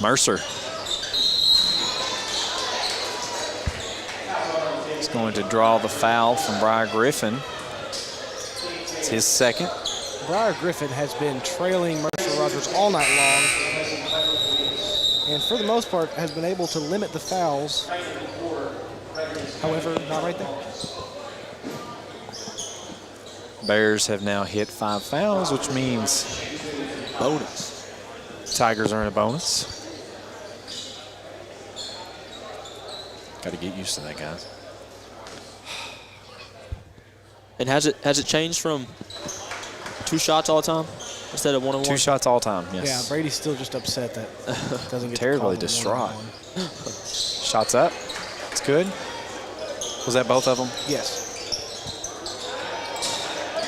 Mercer. He's going to draw the foul from Briar Griffin. It's his second. Briar Griffin has been trailing Mercer Rogers all night long, and for the most part has been able to limit the fouls. However, not right there. Bears have now hit 5 fouls, which means bonus. Tigers earn a bonus. Got to get used to that, guys. And has it changed from 2 shots all the time instead of 1-on-1? 2 shots all time, yes. Yeah, Brady's still just upset that doesn't get Terribly to call distraught. 1-on-1. Shots up. It's good. Was that both of them? Yes.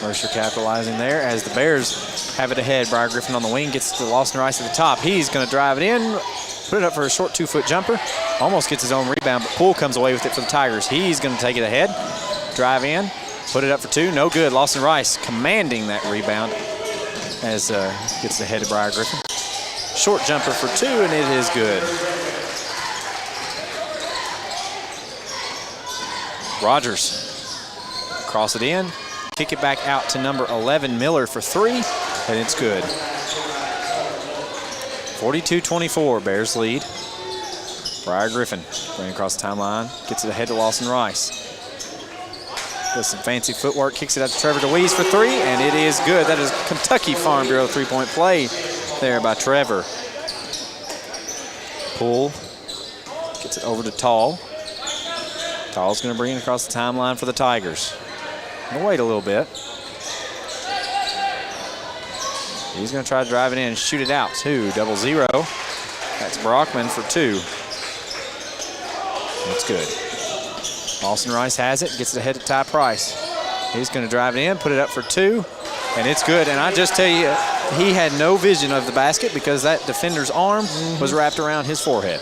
Mercer capitalizing there as the Bears have it ahead. Briar Griffin on the wing gets to Lawson Rice at the top. He's going to drive it in, put it up for a short 2-foot jumper. Almost gets his own rebound, but Poole comes away with it for the Tigers. He's going to take it ahead, drive in, put it up for 2. No good. Lawson Rice commanding that rebound as gets ahead of Briar Griffin. Short jumper for 2, and it is good. Rogers cross it in. Kick it back out to number 11, Miller, for 3, and it's good. 42-24, Bears lead. Briar Griffin running across the timeline, gets it ahead to Lawson Rice. Does some fancy footwork, kicks it out to Trevor DeWeese for three, and it is good. That is Kentucky Farm Bureau three-point play there by Trevor. Poole gets it over to Tall. Tall's going to bring it across the timeline for the Tigers. Gonna wait a little bit. He's going to try to drive it in and shoot it out. 2-0. That's Brockman for two. That's good. Lawson Rice has it, gets it ahead to Ty Price. He's going to drive it in, put it up for two, and it's good. And I just tell you, he had no vision of the basket because that defender's arm was wrapped around his forehead.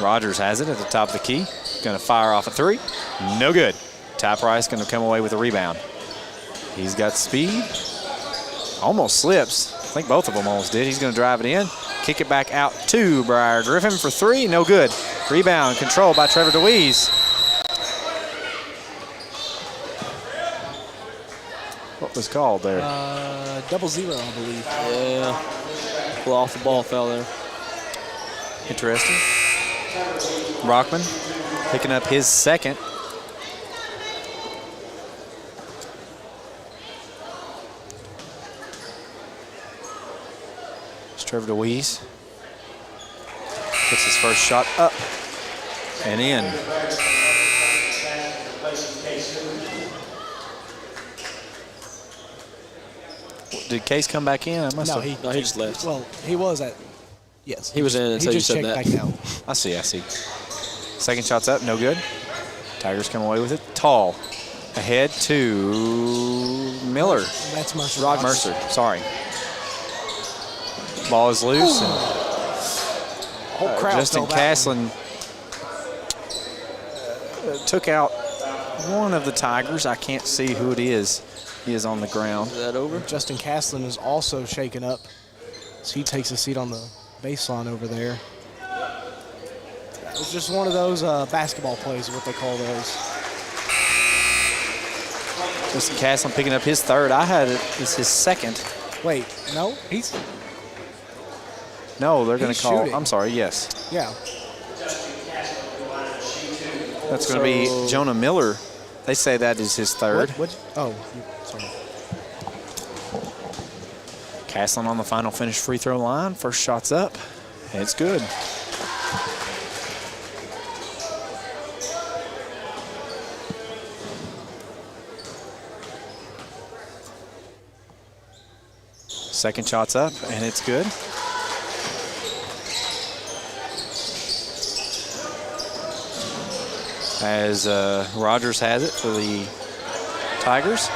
Rogers has it at the top of the key. Going to fire off a three. No good. Ty Price going to come away with a rebound. He's got speed. Almost slips. I think both of them almost did. He's going to drive it in. Kick it back out to Briar Griffin for three. No good. Rebound controlled by Trevor DeWeese. What was called there? 0-0, I believe. Yeah. Pull off the ball fell there. Interesting. Brockman picking up his second. It's Trevor DeWeese. Gets his first shot up and in. Did Case come back in? I must No, have. he just left. Well, he was at. Yes. He was in until you just said checked that. back out. I see. Second shot's up, no good. Tigers come away with it. Tall. Ahead to Miller. That's Mercer. Mercer, sorry. Ball is loose. And, Whole crowd Justin fell back. Caslin took out one of the Tigers. I can't see who it is. He is on the ground. Is that over? Justin Caslin is also shaken up. So he takes a seat on the baseline over there. It was just one of those basketball plays, what they call those. Justin Caslin picking up his third. I had it as his second. Wait, no, he's. No, they're going to He's call. shooting. I'm sorry, yes. Yeah. That's going to be Jonah Miller. They say that is his third. Sorry. Caslin on the final finish free throw line. First shot's up. It's good. Second shot's up, and it's good. As Rogers has it for the Tigers.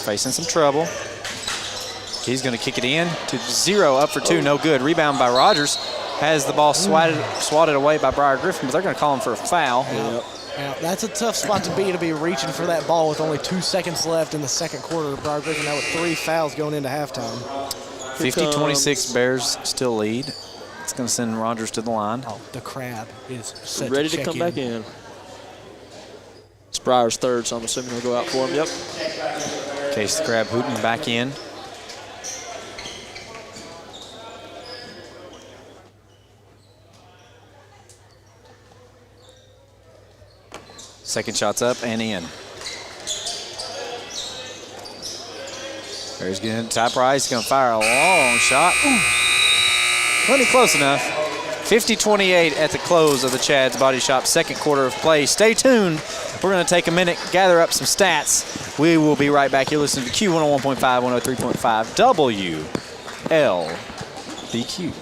Facing some trouble. He's going to kick it in to 0, up for two, no good. Rebound by Rogers. Has the ball swatted away by Briar Griffin, but they're going to call him for a foul. Yep. Now, that's a tough spot to be reaching for that ball with only 2 seconds left in the second quarter. Briar Griffin now with 3 fouls going into halftime. 50-26, Bears still lead. It's going to send Rogers to the line. Oh, the crab is set Ready to check come back in. It's Briar's third, so I'm assuming he'll go out for him. Yep. Case the Crab hooting back in. Second shot's up and in. There's going to Ty Price. Going to fire a long shot. Plenty close enough. 50-28 at the close of the Chad's Body Shop second quarter of play. Stay tuned. We're going to take a minute, gather up some stats. We will be right back. You're listening to Q101.5, 103.5 WLBQ.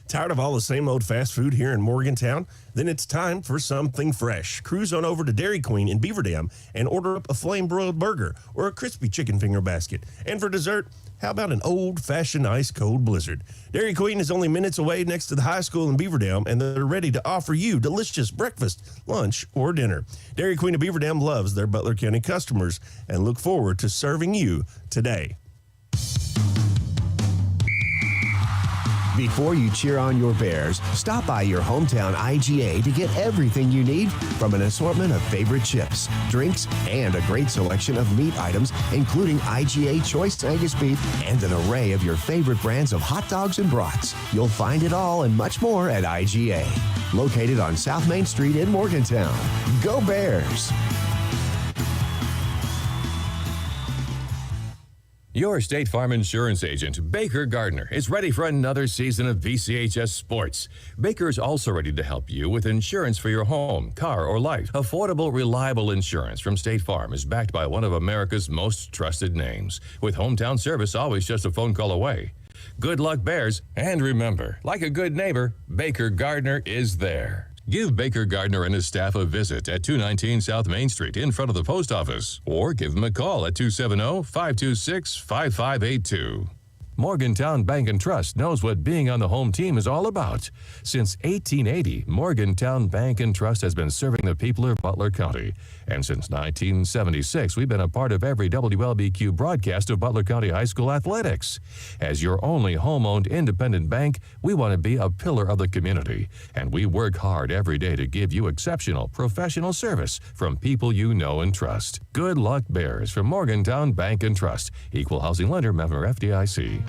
Tired of all the same old fast food here in Morgantown? Then it's time for something fresh. Cruise on over to Dairy Queen in Beaver Dam and order up a flame-broiled burger or a crispy chicken finger basket. And for dessert, how about an old-fashioned ice-cold blizzard? Dairy Queen is only minutes away next to the high school in Beaver Dam, and they're ready to offer you delicious breakfast, lunch, or dinner. Dairy Queen of Beaver Dam loves their Butler County customers and look forward to serving you today. Before you cheer on your Bears, stop by your hometown IGA to get everything you need from an assortment of favorite chips, drinks, and a great selection of meat items, including IGA Choice Angus beef and an array of your favorite brands of hot dogs and brats. You'll find it all and much more at IGA. Located on South Main Street in Morgantown. Go Bears! Your State Farm insurance agent, Baker Gardner, is ready for another season of VCHS Sports. Baker is also ready to help you with insurance for your home, car, or life. Affordable, reliable insurance from State Farm is backed by one of America's most trusted names, with hometown service always just a phone call away. Good luck, Bears, and remember, like a good neighbor, Baker Gardner is there. Give Baker Gardner and his staff a visit at 219 South Main Street in front of the post office, or give them a call at 270-526-5582. Morgantown Bank and Trust knows what being on the home team is all about. Since 1880, Morgantown Bank and Trust has been serving the people of Butler County. And since 1976, we've been a part of every WLBQ broadcast of Butler County High School athletics. As your only home-owned independent bank, we want to be a pillar of the community. And we work hard every day to give you exceptional professional service from people you know and trust. Good luck, Bears, from Morgantown Bank and Trust. Equal housing lender, member FDIC.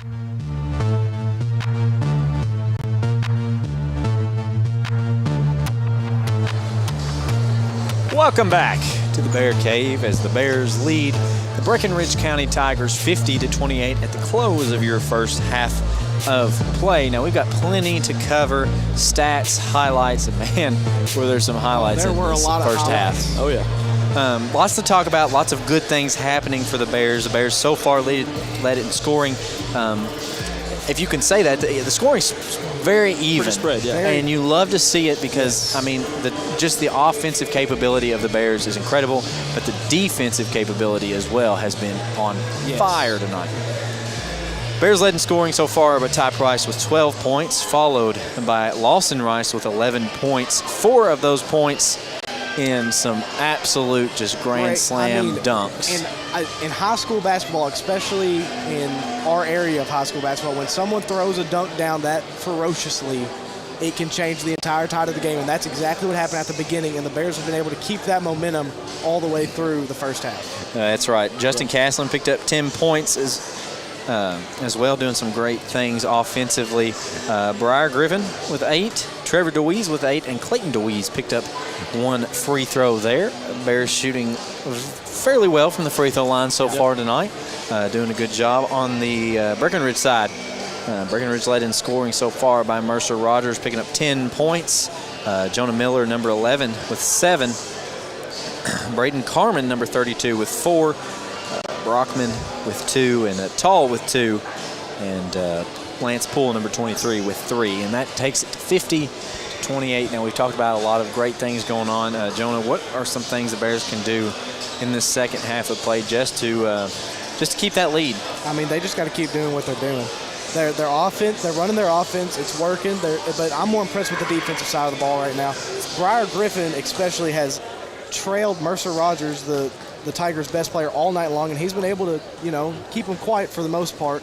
Welcome back to the Bear Cave as the Bears lead the Breckenridge County Tigers 50-28 at the close of your first half of play. Now, we've got plenty to cover, stats, highlights, and man, were there some highlights in this first half. Oh, yeah. Lots to talk about, lots of good things happening for the Bears. The Bears so far led it in scoring. If you can say that, the scoring's very even. Pretty spread, yeah. And you love to see it because, I mean, just the offensive capability of the Bears is incredible, but the defensive capability as well has been on fire tonight. Bears led in scoring so far, but Ty Price with 12 points, followed by Lawson Rice with 11 points. 4 of those points in some absolute just grand slam dunks. In high school basketball, especially in our area of high school basketball, when someone throws a dunk down that ferociously, it can change the entire tide of the game, and that's exactly what happened at the beginning, and the Bears have been able to keep that momentum all the way through the first half. That's right. Justin Caslin picked up 10 points as well, doing some great things offensively. Briar Griffin with 8, Trevor DeWeese with 8, and Clayton DeWeese picked up 1 free throw there. Bears shooting fairly well from the free throw line so far tonight. Doing a good job on the Breckenridge side. Breckenridge led in scoring so far by Mercer Rogers, picking up 10 points. Jonah Miller, number 11, with 7. Braden Carmen, number 32, with 4. Brockman with 2, and Tall with 2, and Lance Poole, number 23, with 3. And that takes it to 50-28. Now, we've talked about a lot of great things going on. Jonah, what are some things the Bears can do in this second half of play just to keep that lead? I mean, they just got to keep doing what they're doing. Their offense, they're running their offense. It's working. But I'm more impressed with the defensive side of the ball right now. Briar Griffin especially has trailed Mercer Rogers, the Tigers' best player, all night long, and he's been able to, keep them quiet for the most part.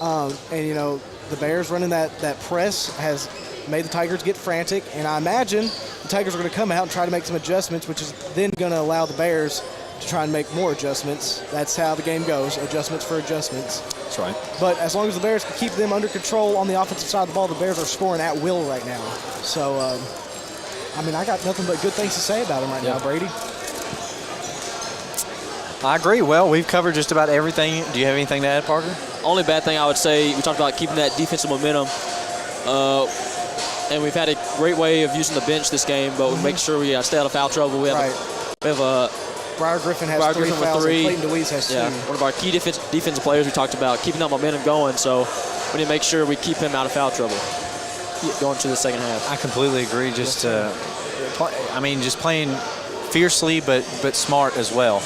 The Bears running that press has made the Tigers get frantic, and I imagine the Tigers are going to come out and try to make some adjustments, which is then going to allow the Bears to try and make more adjustments. That's how the game goes, adjustments for adjustments. That's right. But as long as the Bears can keep them under control on the offensive side of the ball, the Bears are scoring at will right now. So, I got nothing but good things to say about them right now, Brady. I agree. Well, we've covered just about everything. Do you have anything to add, Parker? Only bad thing I would say, we talked about keeping that defensive momentum. And we've had a great way of using the bench this game, but we make sure we stay out of foul trouble. We have Briar Griffin has 3 fouls, and Clayton DeWeese has 2. One of our key defensive players we talked about, keeping that momentum going, so we need to make sure we keep him out of foul trouble going to the second half. I completely agree. Just playing fiercely but smart as well.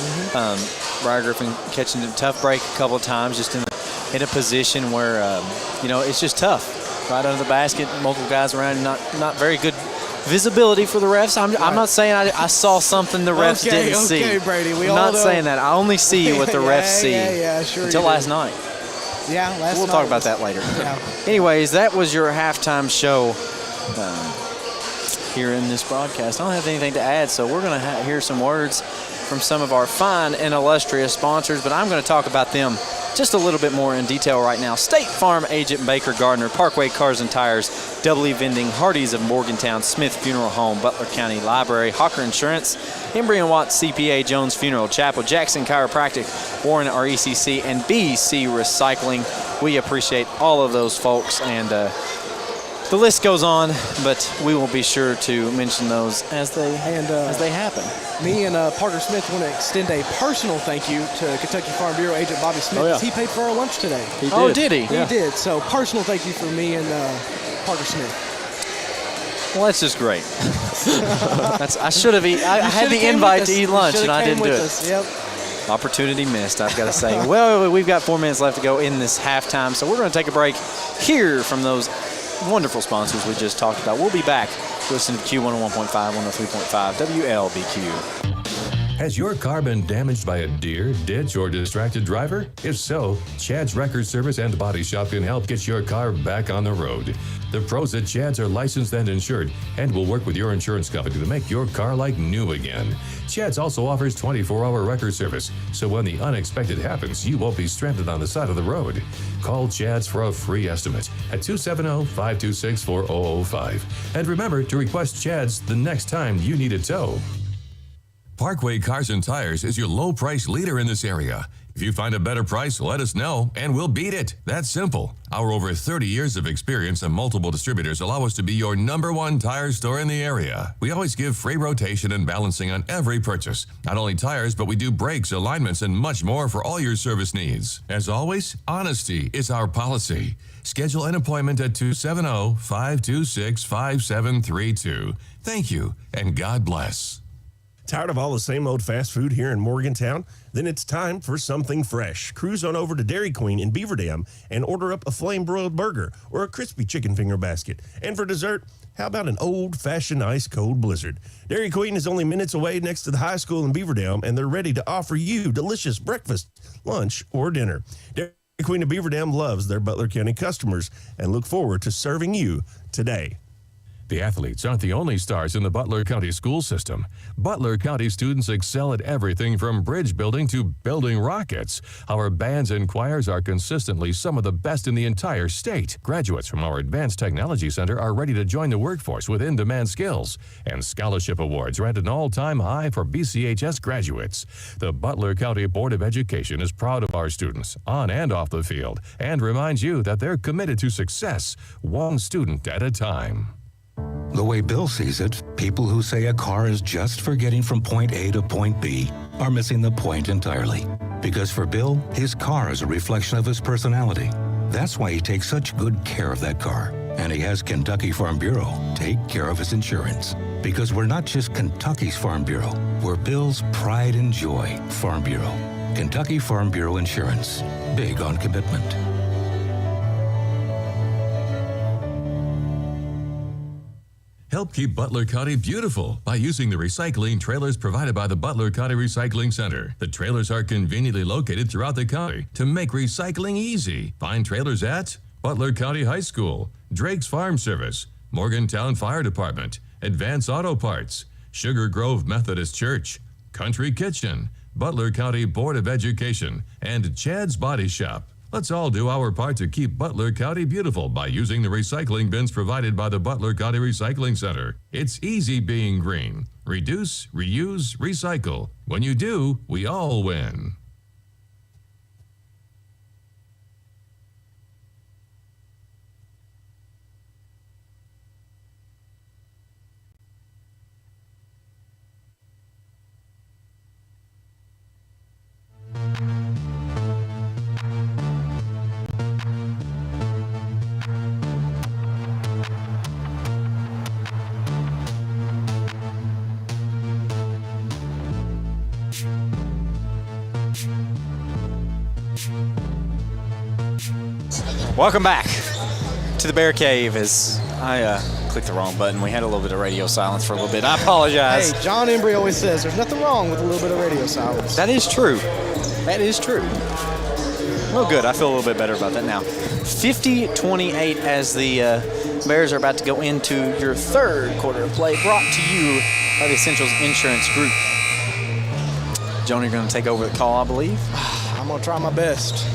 Briar Griffin catching a tough break a couple of times, just in a position where it's just tough. Right under the basket, multiple guys around, not very good visibility for the refs. I'm not saying I saw something the refs didn't see. Okay, Brady. I'm not saying that. I only see what the refs see sure until last night. Yeah, last We'll night talk about was- that later. Yeah. Anyways, that was your halftime show here in this broadcast. I don't have anything to add, so we're going to hear some words from some of our fine and illustrious sponsors, but I'm going to talk about them just a little bit more in detail right now. State Farm agent Baker Gardner, Parkway Cars and Tires, Double E Vending, Hardee's of Morgantown, Smith Funeral Home, Butler County Library, Hawker Insurance, Embry & Watts CPA, Jones Funeral Chapel, Jackson Chiropractic, Warren RECC, and BC Recycling. We appreciate all of those folks, and the list goes on, but we will be sure to mention those as they happen. Me and Parker Smith want to extend a personal thank you to Kentucky Farm Bureau agent Bobby Smith. Oh, yeah. He paid for our lunch today. Oh, did he? He did. So personal thank you for me and Parker Smith. Well, that's just great. I should have eaten. I had the invite to eat lunch, and I didn't do it. Yep. Opportunity missed, I've got to say. Well, we've got 4 minutes left to go in this halftime, so we're going to take a break, hear from those wonderful sponsors we just talked about. We'll be back. Listen to Q101.5, 103.5, WLBQ. Has your car been damaged by a deer, ditch, or distracted driver? If so, Chad's Record Service and Body Shop can help get your car back on the road. The pros at Chad's are licensed and insured and will work with your insurance company to make your car like new again. Chad's also offers 24-hour record service, so when the unexpected happens, you won't be stranded on the side of the road. Call Chad's for a free estimate at 270-526-4005. And remember to request Chad's the next time you need a tow. Parkway Cars and Tires is your low price leader in this area. If you find a better price, let us know and we'll beat it. That's simple. Our over 30 years of experience and multiple distributors allow us to be your #1 tire store in the area. We always give free rotation and balancing on every purchase. Not only tires, but we do brakes, alignments, and much more for all your service needs. As always, honesty is our policy. Schedule an appointment at 270-526-5732. Thank you, and God bless. Tired of all the same old fast food here in Morgantown? Then it's time for something fresh. Cruise on over to Dairy Queen in Beaver Dam and order up a flame-broiled burger or a crispy chicken finger basket. And for dessert, how about an old-fashioned ice-cold blizzard? Dairy Queen is only minutes away next to the high school in Beaver Dam, and they're ready to offer you delicious breakfast, lunch, or dinner. Dairy Queen of Beaver Dam loves their Butler County customers and look forward to serving you today. The athletes aren't the only stars in the Butler County school system. Butler County students excel at everything from bridge building to building rockets. Our bands and choirs are consistently some of the best in the entire state. Graduates from our Advanced Technology Center are ready to join the workforce with in-demand skills. And scholarship awards are at an all-time high for BCHS graduates. The Butler County Board of Education is proud of our students, on and off the field, and reminds you that they're committed to success, one student at a time. The way Bill sees it, people who say a car is just for getting from point A to point B are missing the point entirely. Because for Bill, his car is a reflection of his personality. That's why he takes such good care of that car. And he has Kentucky Farm Bureau take care of his insurance. Because we're not just Kentucky's Farm Bureau, we're Bill's pride and joy Farm Bureau. Kentucky Farm Bureau Insurance. Big on commitment. Help keep Butler County beautiful by using the recycling trailers provided by the Butler County Recycling Center. The trailers are conveniently located throughout the county to make recycling easy. Find trailers at Butler County High School, Drake's Farm Service, Morgantown Fire Department, Advance Auto Parts, Sugar Grove Methodist Church, Country Kitchen, Butler County Board of Education, and Chad's Body Shop. Let's all do our part to keep Butler County beautiful by using the recycling bins provided by the Butler County Recycling Center. It's easy being green. Reduce, reuse, recycle. When you do, we all win. Welcome back to the Bear Cave. As I clicked the wrong button, we had a little bit of radio silence for a little bit. I apologize. Hey, John Embry always says there's nothing wrong with a little bit of radio silence. That is true. That is true. Oh, good. I feel a little bit better about that now. 50-28 as the Bears are about to go into your third quarter of play, brought to you by the Essentials Insurance Group. Jonah, you're going to take over the call, I believe. I'm going to try my best.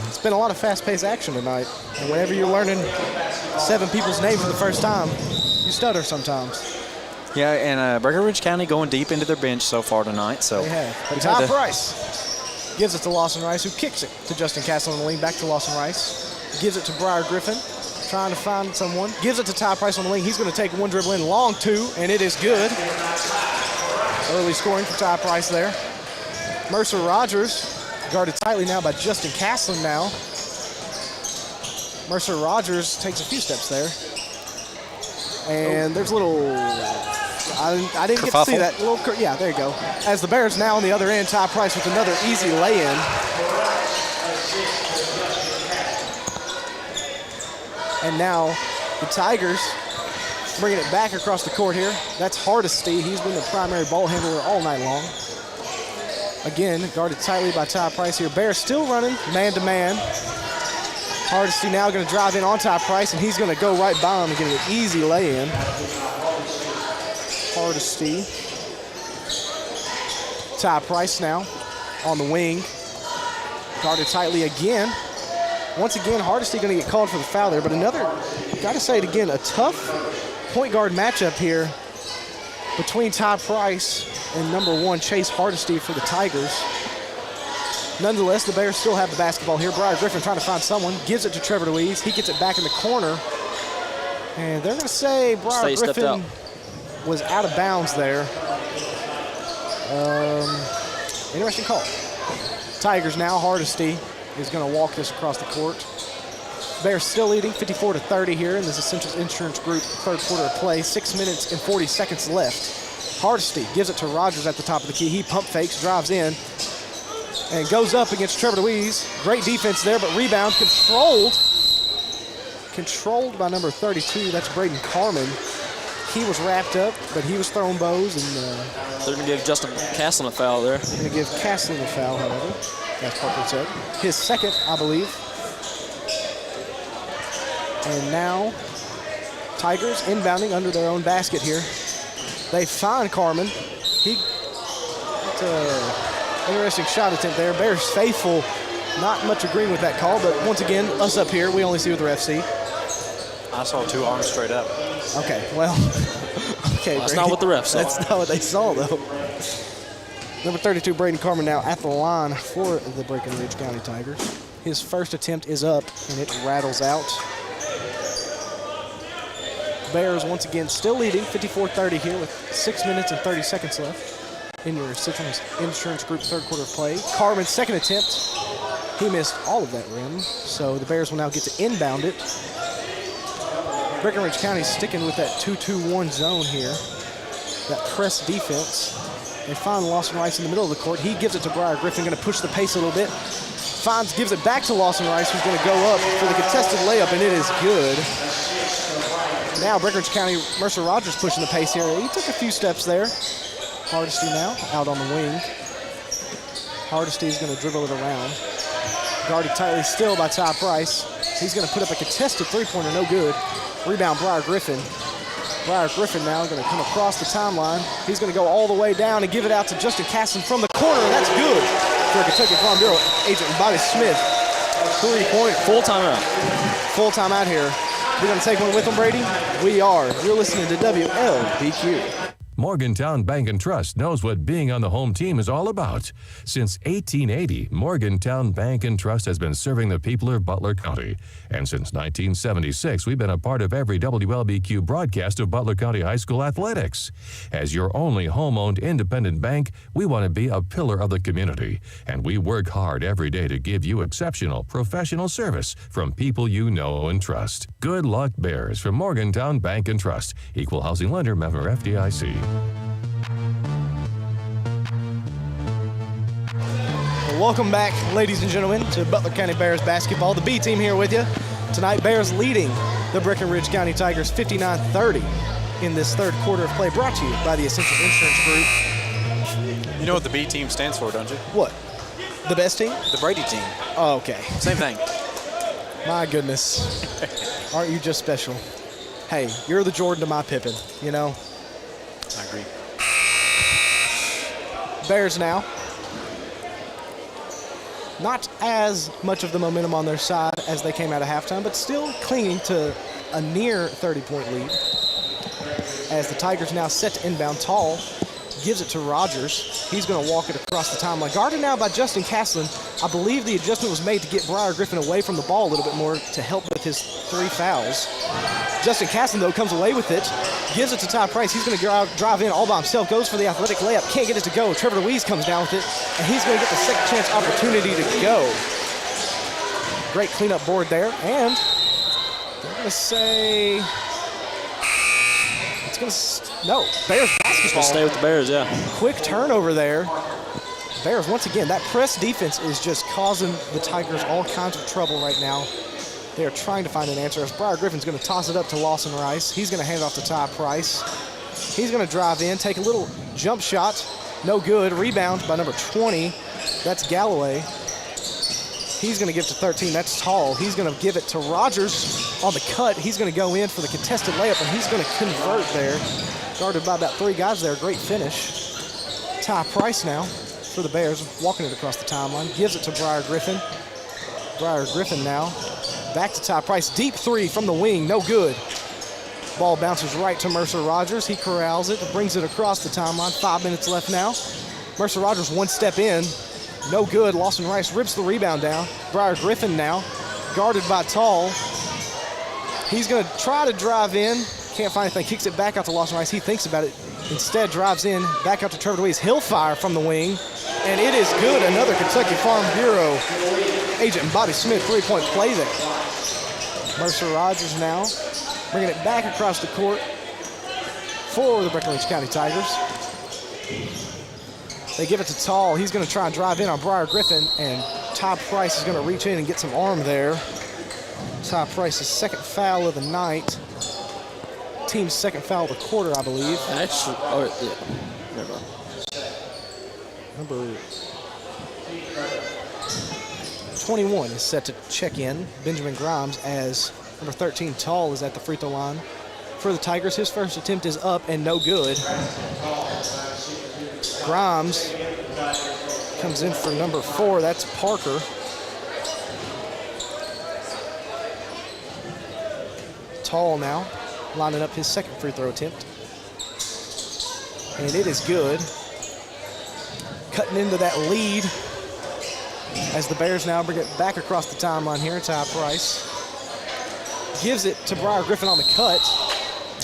It's been a lot of fast-paced action tonight. And whenever you're learning 7 people's names for the first time, you stutter sometimes. Yeah, and Breckenridge County going deep into their bench so far tonight. So they have. But Ty Price gives it to Lawson Rice, who kicks it to Justin Castle on the wing, back to Lawson Rice. Gives it to Briar Griffin, trying to find someone. Gives it to Ty Price on the wing. He's going to take one dribble in, long 2, and it is good. Early scoring for Ty Price there. Mercer Rogers, guarded tightly now by Justin Castle now. Mercer Rogers takes a few steps there. And there's a little, I didn't get to see that. Yeah, there you go. As the Bears now on the other end, Ty Price with another easy lay-in. And now the Tigers bringing it back across the court here. That's Hardesty. He's been the primary ball handler all night long. Again, guarded tightly by Ty Price here. Bears still running man-to-man. Hardesty now going to drive in on Ty Price, and he's going to go right by him and get an easy lay-in. Hardesty. Ty Price now on the wing. Guarded tightly again. Once again, Hardesty going to get called for the foul there, but another, got to say it again, a tough point guard matchup here between Ty Price and number 1, Chase Hardesty for the Tigers. Nonetheless, the Bears still have the basketball here. Briar Griffin trying to find someone, gives it to Trevor Louise. He gets it back in the corner. And they're going to say Briar Griffin was out of bounds there. Interesting call. Tigers now, Hardesty is going to walk this across the court. Bears still leading 54-30 here in this Essentials Insurance Group third quarter of play. 6 minutes and 40 seconds left. Hardesty gives it to Rogers at the top of the key. He pump fakes, drives in, and goes up against Trevor Louise. Great defense there, but rebound controlled by number 32. That's Braden Carmen. He was wrapped up, but he was throwing bows. And they're going to give Justin Castle a foul there. They're going to give Castle a foul, however. That's Parker said. His second, I believe. And now, Tigers inbounding under their own basket here. They find Carmen. It's an interesting shot attempt there. Bears faithful, not much agreeing with that call, but once again, us up here, we only see what the refs see. I saw 2 arms straight up. Okay, well, okay. That's not what the refs saw. That's not what they saw, though. Number 32, Braden Carmen now at the line for the Breckenridge County Tigers. His first attempt is up, and it rattles out. Bears once again still leading 54-30 here with 6 minutes and 30 seconds left in your Essentials Insurance Group third quarter of play. Carmen's second attempt, he missed all of that rim, so the Bears will now get to inbound it. Breckenridge County sticking with that 2-2-1 zone here, that press defense. They find Lawson Rice in the middle of the court. He gives it to Briar Griffin, going to push the pace a little bit. Gives it back to Lawson Rice, who's going to go up for the contested layup, and it is good. Now Breckenridge County, Mercer Rogers pushing the pace here. He took a few steps there. Hardesty now out on the wing. Hardesty is going to dribble it around. Guarded tightly still by Ty Price. He's going to put up a contested three-pointer, no good. Rebound, Briar Griffin. Briar Griffin now going to come across the timeline. He's going to go all the way down and give it out to Justin Casson from the corner. That's good for Kentucky Farm Bureau agent Bobby Smith. 3-pointer. Full timeout. Full timeout here. We're going to take one with them, Brady? We are. You're listening to WLBQ. Morgantown Bank and Trust knows what being on the home team is all about. Since 1880, Morgantown Bank and Trust has been serving the people of Butler County. And since 1976, we've been a part of every WLBQ broadcast of Butler County High School athletics. As your only home-owned independent bank, we want to be a pillar of the community. And we work hard every day to give you exceptional professional service from people you know and trust. Good luck, Bears, from Morgantown Bank and Trust. Equal housing lender, member FDIC. Welcome back, ladies and gentlemen, to Butler County Bears basketball. The B team here with you. Tonight, Bears leading the Breckenridge County Tigers 59-30 in this third quarter of play, brought to you by the Essential Insurance Group. You know what the B team stands for, don't you? What? The best team? The Brady team. Oh, okay. Same thing. My goodness. Aren't you just special? Hey, you're the Jordan to my Pippen, you know? I agree. Bears now. Not as much of the momentum on their side as they came out of halftime, but still clinging to a near 30-point lead. As the Tigers now set to inbound, Tall gives it to Rogers. He's going to walk it across the timeline. Guarded now by Justin Caslin. I believe the adjustment was made to get Briar Griffin away from the ball a little bit more to help with his 3 fouls. Justin Caslin, though, comes away with it, gives it to Ty Price. He's going to drive in all by himself, goes for the athletic layup, can't get it to go. Trevor Louise comes down with it, and he's going to get the second chance opportunity to go. Great cleanup board there, and they're going to say, it's going to, no, Bears basketball. Stay with the Bears, yeah. Quick turnover there. Bears, once again, that press defense is just causing the Tigers all kinds of trouble right now. They are trying to find an answer. As Briar Griffin's going to toss it up to Lawson Rice. He's going to hand it off to Ty Price. He's going to drive in, take a little jump shot. No good. Rebound by number 20. That's Galloway. He's going to give it to 13. That's Tall. He's going to give it to Rogers on the cut. He's going to go in for the contested layup, and he's going to convert there. Guarded by about 3 guys there. Great finish. Ty Price now for the Bears, walking it across the timeline. Gives it to Briar Griffin. Briar Griffin now. Back to Ty Price. Deep 3 from the wing. No good. Ball bounces right to Mercer Rogers. He corrals it, brings it across the timeline. 5 minutes left now. Mercer Rogers 1 step in. No good. Lawson Rice rips the rebound down. Briar Griffin now, guarded by Tall. He's going to try to drive in. Can't find anything. Kicks it back out to Lawson Rice. He thinks about it. Instead, drives in. Back out to Trevor Louise. He'll fire from the wing. And it is good. Another Kentucky Farm Bureau agent and Bobby Smith 3-point play there. Mercer Rogers now bringing it back across the court for the Breckenridge County Tigers. They give it to Tall. He's going to try and drive in on Briar Griffin, and Ty Price is going to reach in and get some arm there. Ty Price's second foul of the night. Team's second foul of the quarter, I believe. Actually, yeah. Never mind. Number 21 is set to check in. Benjamin Grimes, as number 13, Tall, is at the free throw line for the Tigers. His first attempt is up and no good. Grimes comes in for number 4. That's Parker. Tall now lining up his second free throw attempt. And it is good. Cutting into that lead as the Bears now bring it back across the timeline here. Ty Price gives it to Briar Griffin on the cut.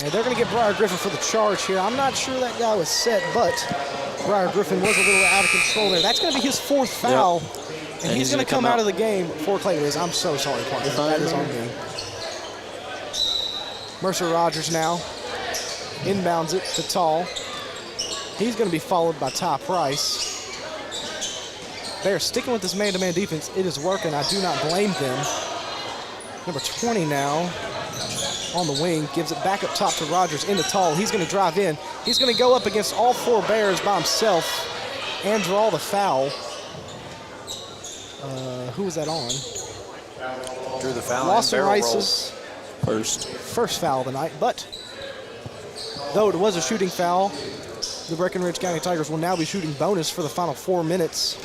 And they're going to get Briar Griffin for the charge here. I'm not sure that guy was set, but Briar Griffin was a little out of control there. That's going to be his 4th foul. Yep. And he's going to come out of the game for Clayton Louise. I'm so sorry, Parker. That is on me. Mercer Rogers now inbounds it to Tall. He's going to be followed by Ty Price. They're sticking with this man-to-man defense. It is working. I do not blame them. Number 20 now on the wing, gives it back up top to Rogers into Tall. He's going to drive in. He's going to go up against all 4 Bears by himself and draw the foul. Who was that on? Drew the foul. Lawson Rice's first foul of the night, but though it was a shooting foul, the Breckenridge County Tigers will now be shooting bonus for the final 4 minutes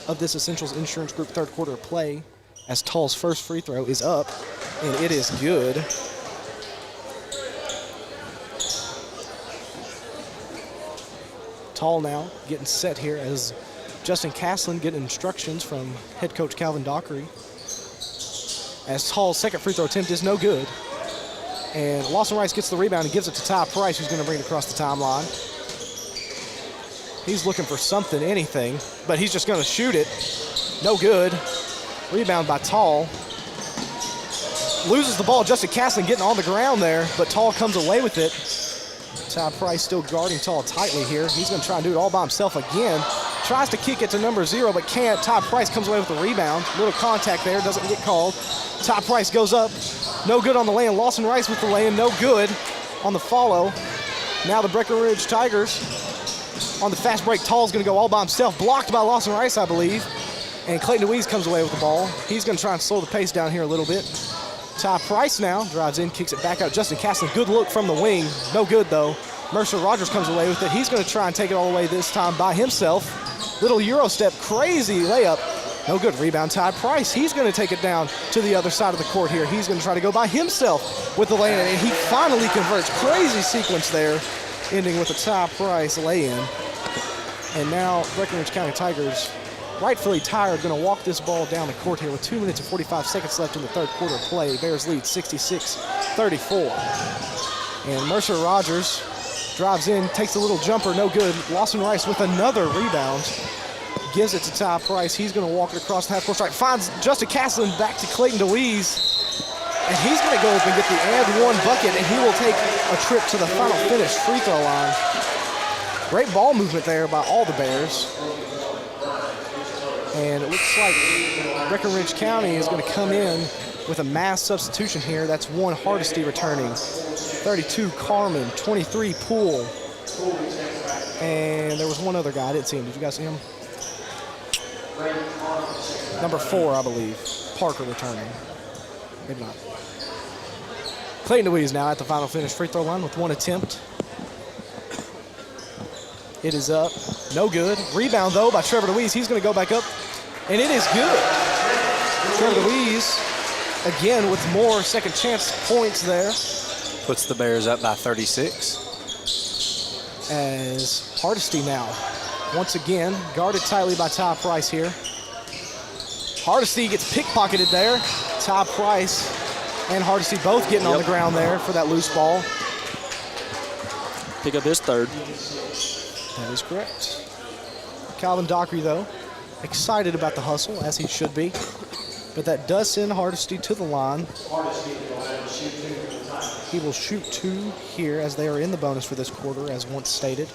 of this Essentials Insurance Group third quarter play, as Tall's first free throw is up, and it is good. Tall now getting set here as Justin Caslin getting instructions from head coach Calvin Dockery. As Tall's second free throw attempt is no good. And Lawson Rice gets the rebound and gives it to Ty Price, who's going to bring it across the timeline. He's looking for something, anything, but he's just going to shoot it. No good. Rebound by Tall. Loses the ball. Justin Caslin getting on the ground there, but Tall comes away with it. Ty Price still guarding Tall tightly here. He's going to try and do it all by himself again. Tries to kick it to number 0, but can't. Ty Price comes away with the rebound. Little contact there, doesn't get called. Ty Price goes up. No good on the lay-in. Lawson Rice with the lay-in. No good on the follow. Now the Breckenridge Tigers on the fast break. Tall's going to go all by himself. Blocked by Lawson Rice, I believe. And Clayton DeWeese comes away with the ball. He's going to try and slow the pace down here a little bit. Ty Price now drives in, kicks it back out. Justin Castle, good look from the wing. No good, though. Mercer Rogers comes away with it. He's going to try and take it all the way this time by himself. Little Euro step, crazy layup. No good. Rebound, Ty Price. He's going to take it down to the other side of the court here. He's going to try to go by himself with the lay-in, and he finally converts. Crazy sequence there, ending with a Ty Price lay-in. And now Breckenridge County Tigers, rightfully tired, going to walk this ball down the court here with 2 minutes and 45 seconds left in the third quarter of play. Bears lead 66-34. And Mercer Rogers drives in, takes a little jumper, no good. Lawson Rice with another rebound. Gives it to Ty Price. He's going to walk it across the half-court stripe. Finds Justin Castlin back to Clayton DeWeese. And he's going to go up and get the and one bucket, and he will take a trip to the final finish free throw line. Great ball movement there by all the Bears. And it looks like Breckenridge County is going to come in with a mass substitution here. That's one Hardesty returning. 32 Carmen, 23 Poole. And there was one other guy. I didn't see him. Did you guys see him? Number 4, I believe. Parker returning. Maybe not. Clayton DeWeese now at the final finish free throw line with one attempt. It is up. No good. Rebound, though, by Trevor DeWeese. He's going to go back up, and it is good. Trevor DeWeese, again, with more second chance points there. Puts the Bears up by 36. As Hardesty now, once again, guarded tightly by Ty Price here. Hardesty gets pickpocketed there. Ty Price and Hardesty both getting on the ground there for that loose ball. Pick up his third. That is correct. Calvin Dockery, though, excited about the hustle, as he should be. But that does send Hardesty to the line. He will shoot 2 here as they are in the bonus for this quarter, as once stated.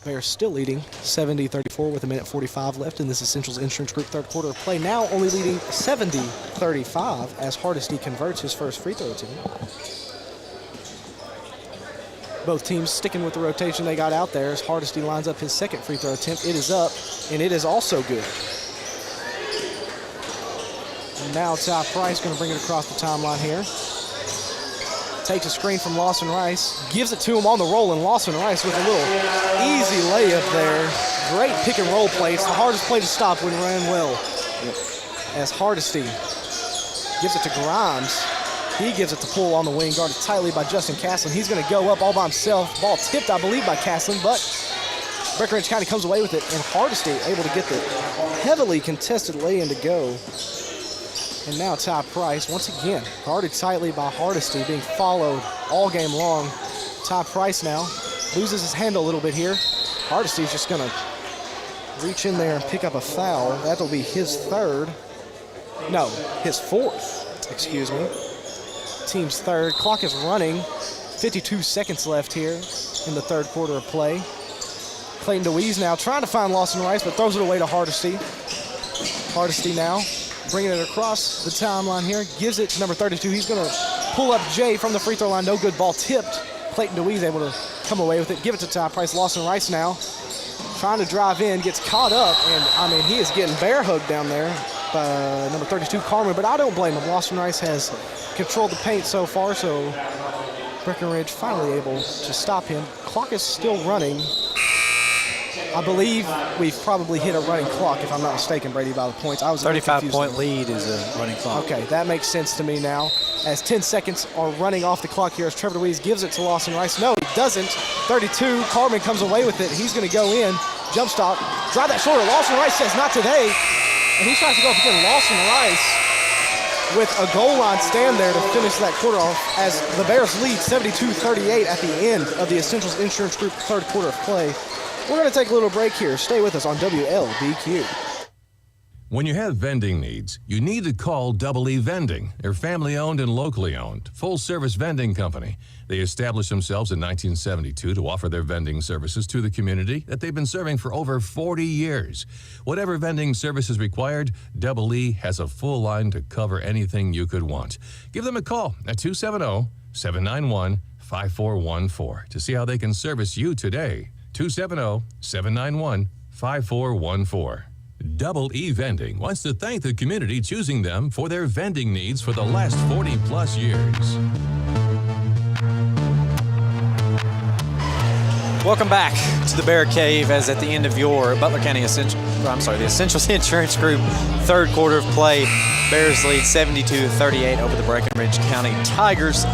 They are still leading 70-34 with 1:45 left in this Essentials Insurance Group third quarter of play. Now only leading 70-35 as Hardesty converts his first free throw attempt. Both teams sticking with the rotation they got out there as Hardesty lines up his second free throw attempt. It is up, and it is also good. And now Ty Price going to bring it across the timeline here. Takes a screen from Lawson Rice, gives it to him on the roll, and Lawson Rice with a little easy layup there. Great pick and roll play. It's the hardest play to stop when ran well. As Hardesty gives it to Grimes. He gives it to Poole on the wing, guarded tightly by Justin Castlin. He's going to go up all by himself. Ball tipped, I believe, by Castlin, but Breckenridge County comes away with it, and Hardesty able to get the heavily contested lay-in to go. And now Ty Price, once again, guarded tightly by Hardesty, being followed all game long. Ty Price now loses his handle a little bit here. Hardesty's just going to reach in there and pick up a foul. That'll be his third. No, his fourth, excuse me. Team's third. Clock is running. 52 seconds left here in the third quarter of play. Clayton DeWeese now trying to find Lawson Rice, but throws it away to Hardesty. Hardesty now bringing it across the timeline here. Gives it to number 32. He's going to pull up Jay from the free throw line. No good. Ball tipped. Clayton DeWeese able to come away with it. Give it to Ty Price. Lawson Rice now trying to drive in. Gets caught up, and, I mean, he is getting bear hugged down there by number 32, Carmen, but I don't blame him. Lawson Rice has controlled the paint so far, so Breckenridge finally able to stop him. Clock is still running. I believe we've probably hit a running clock, if I'm not mistaken, Brady, by the points. I was 35-point lead is a running clock. Okay, that makes sense to me now. As 10 seconds are running off the clock here as Trevor DeWeese gives it to Lawson Rice. No, he doesn't. 32, Carmen comes away with it. He's going to go in, jump stop, drive that shoulder. Lawson Rice says not today. And he tries to go up again. Lawson Rice with a goal line stand there to finish that quarter off as the Bears lead 72-38 at the end of the Essentials Insurance Group third quarter of play. We're going to take a little break here. Stay with us on WLBQ. When you have vending needs, you need to call Double E Vending. They're family-owned and locally owned, full-service vending company. They established themselves in 1972 to offer their vending services to the community that they've been serving for over 40 years. Whatever vending service is required, Double E has a full line to cover anything you could want. Give them a call at 270-791-5414 to see how they can service you today. 270-791-5414. Double E Vending wants to thank the community choosing them for their vending needs for the last 40-plus years. Welcome back to the Bear Cave as at the end of your Butler County the Essentials Insurance Group third quarter of play. Bears lead 72-38 over the Breckenridge County Tigers.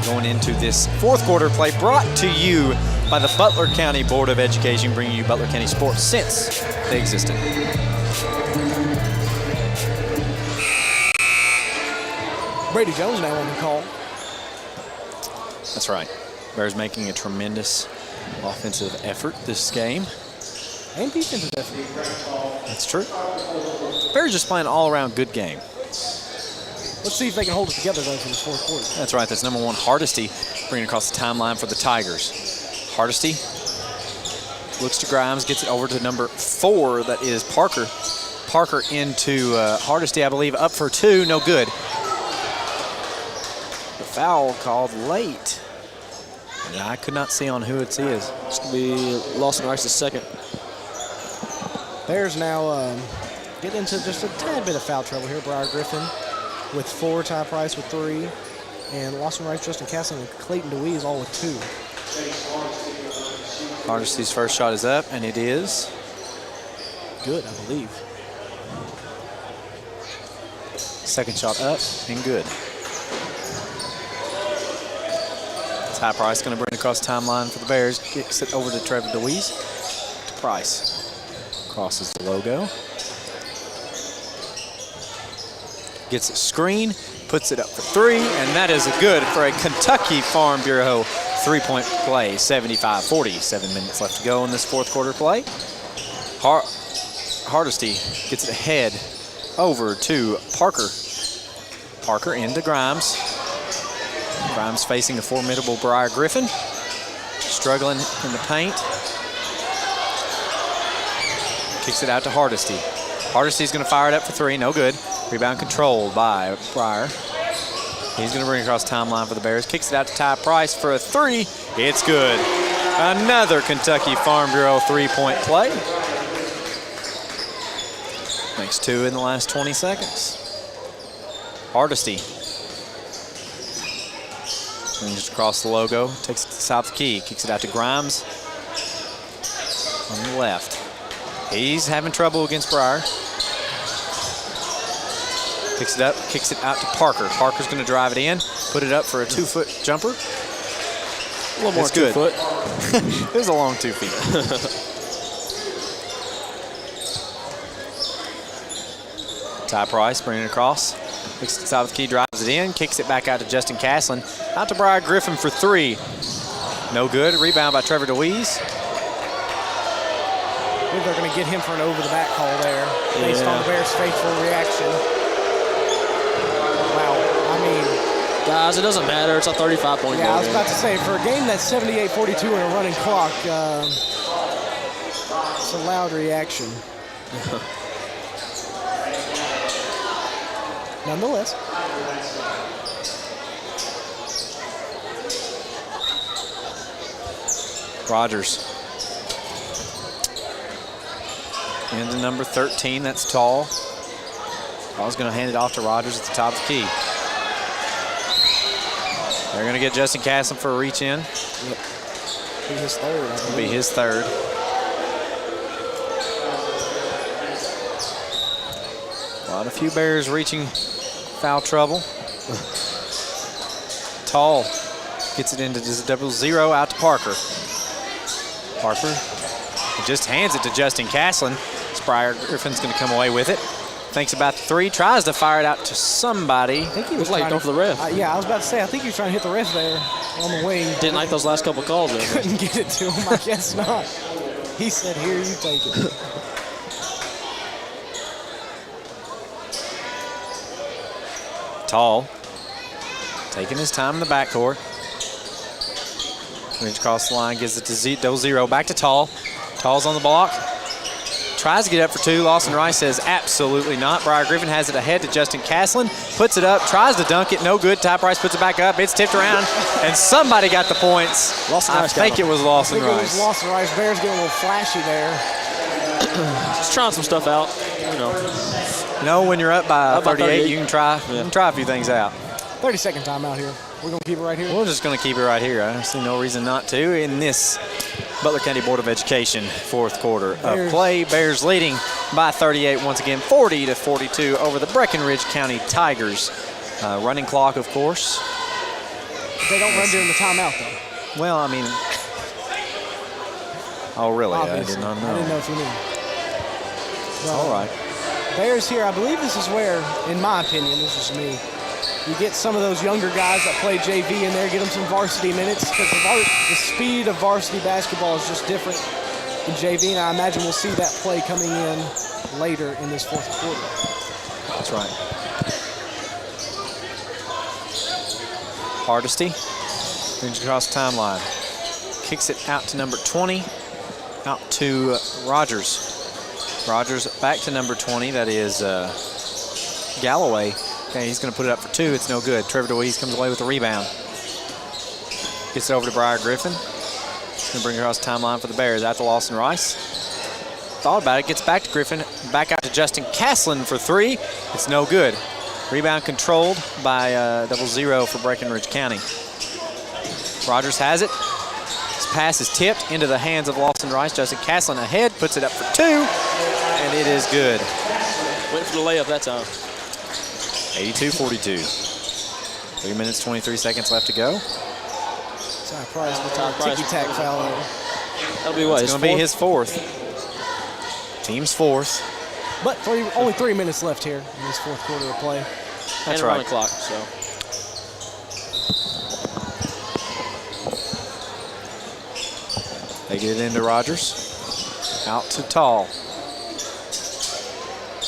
Going into this fourth quarter play brought to you by the Butler County Board of Education, bringing you Butler County sports since they existed. Brady Jones now on the call. That's right. Bears making a tremendous offensive effort this game. And defensive effort. That's true. Bears just playing an all-around good game. Let's see if they can hold it together, though, for this fourth quarter. That's right. That's number one, Hardesty, bringing across the timeline for the Tigers. Hardesty looks to Grimes, gets it over to number 4, that is Parker. Parker into Hardesty, I believe, up for 2, no good. The foul called late. And I could not see on who it is. It's going to be Lawson Rice's second. Bears now get into just a tad bit of foul trouble here. Briar Griffin with 4, Ty Price with 3, and Lawson Rice, Justin Casson, and Clayton DeWeese all with 2. Hardesty's first shot is up, and it is good, I believe. Second shot up and good. Ty Price going to bring it across the timeline for the Bears. Kicks it over to Trevor DeWeese. To Price. Crosses the logo. Gets a screen, puts it up for 3, and that is a good for a Kentucky Farm Bureau three-point play. 75-40. 7 minutes left to go in this fourth quarter play. Hardesty gets it ahead over to Parker. Parker into Grimes. Grimes facing the formidable Briar Griffin. Struggling in the paint. Kicks it out to Hardesty. Hardesty's going to fire it up for 3. No good. Rebound controlled by Briar. He's going to bring it across the timeline for the Bears. Kicks it out to Ty Price for a 3. It's good. Another Kentucky Farm Bureau three-point play. Makes 2 in the last 20 seconds. Hardesty. Brings it across the logo. Takes it to South Key. Kicks it out to Grimes on the left. He's having trouble against Briar. Picks it up, kicks it out to Parker. Parker's going to drive it in, put it up for a 2-foot jumper. A little more That's good. 2 foot. It was a long 2 feet. Ty Price bringing it across. Kicks it out of the key, drives it in, kicks it back out to Justin Caslin. Out to Briar Griffin for 3. No good. Rebound by Trevor DeWeese. I think they're going to get him for an over-the-back call there, based on the Bears' faithful reaction. Wow, I mean... Guys, it doesn't matter. It's a 35-point game. Yeah, I was about to say, for a game that's 78-42 and a running clock, it's a loud reaction. Nonetheless. Rogers. Into number 13, that's Tall. Tall's going to hand it off to Rogers at the top of the key. They're going to get Justin Casson for a reach in. Yep. Be his third. It'll be his third. Quite a few Bears reaching foul trouble. Tall gets it into 0-0 out to Parker. Parker just hands it to Justin Caslin. Briar Griffin's going to come away with it. Thinks about the 3, tries to fire it out to somebody. I think he was like trying going for the ref. Yeah, I was about to say, I think he was trying to hit the ref there on the wing. Didn't like those last couple calls there. Couldn't get it to him, I guess not. He said, here, you take it. Tall taking his time in the backcourt. Reach across the line, gives it to 0-0. Back to Tall. Tall's on the block. Tries to get up for 2. Lawson Rice says absolutely not. Briar Griffin has it ahead to Justin Caslin. Puts it up, tries to dunk it, no good. Ty Price puts it back up. It's tipped around, and somebody got the points. Lawson I Rice think it was Lawson I think Rice. it was Lawson Rice. Bears getting a little flashy there. Just trying some stuff out, You know, when you're up by 38, you can try a few things out. 30-second timeout here. We're going to keep it right here. We're just going to keep it right here. I see no reason not to in this Butler County Board of Education fourth quarter of play. Bears leading by 38 once again, 40-42 over the Breckenridge County Tigers. Running clock, of course. They don't run during the timeout, though. Well, I mean, oh, really? Obviously. I did not know. I didn't know if you knew. Well, all right. Bears here, I believe this is where, in my opinion, this is me, you get some of those younger guys that play JV in there, get them some varsity minutes, because the speed of varsity basketball is just different than JV, and I imagine we'll see that play coming in later in this fourth quarter. That's right. Hardesty brings across the timeline. Kicks it out to number 20, out to Rogers. Rogers back to number 20, that is Galloway. Okay, he's going to put it up for 2. It's no good. Trevor DeWeese comes away with the rebound. Gets it over to Briar Griffin. He's going to bring it across the timeline for the Bears. Out to Lawson Rice. Thought about it. Gets back to Griffin. Back out to Justin Caslin for 3. It's no good. Rebound controlled by 0-0 for Breckenridge County. Rogers has it. His pass is tipped into the hands of Lawson Rice. Justin Caslin ahead, puts it up for 2, and it is good. Went for the layup that time. 82-42. 3 minutes, 23 seconds left to go. Sorry, Price with a ticky-tack foul there. That'll be what? It's going to be his 4th. Team's 4th. But only 3 minutes left here in this fourth quarter of play. That's and right. Running clock, so. They get it into Rogers. Out to Tall.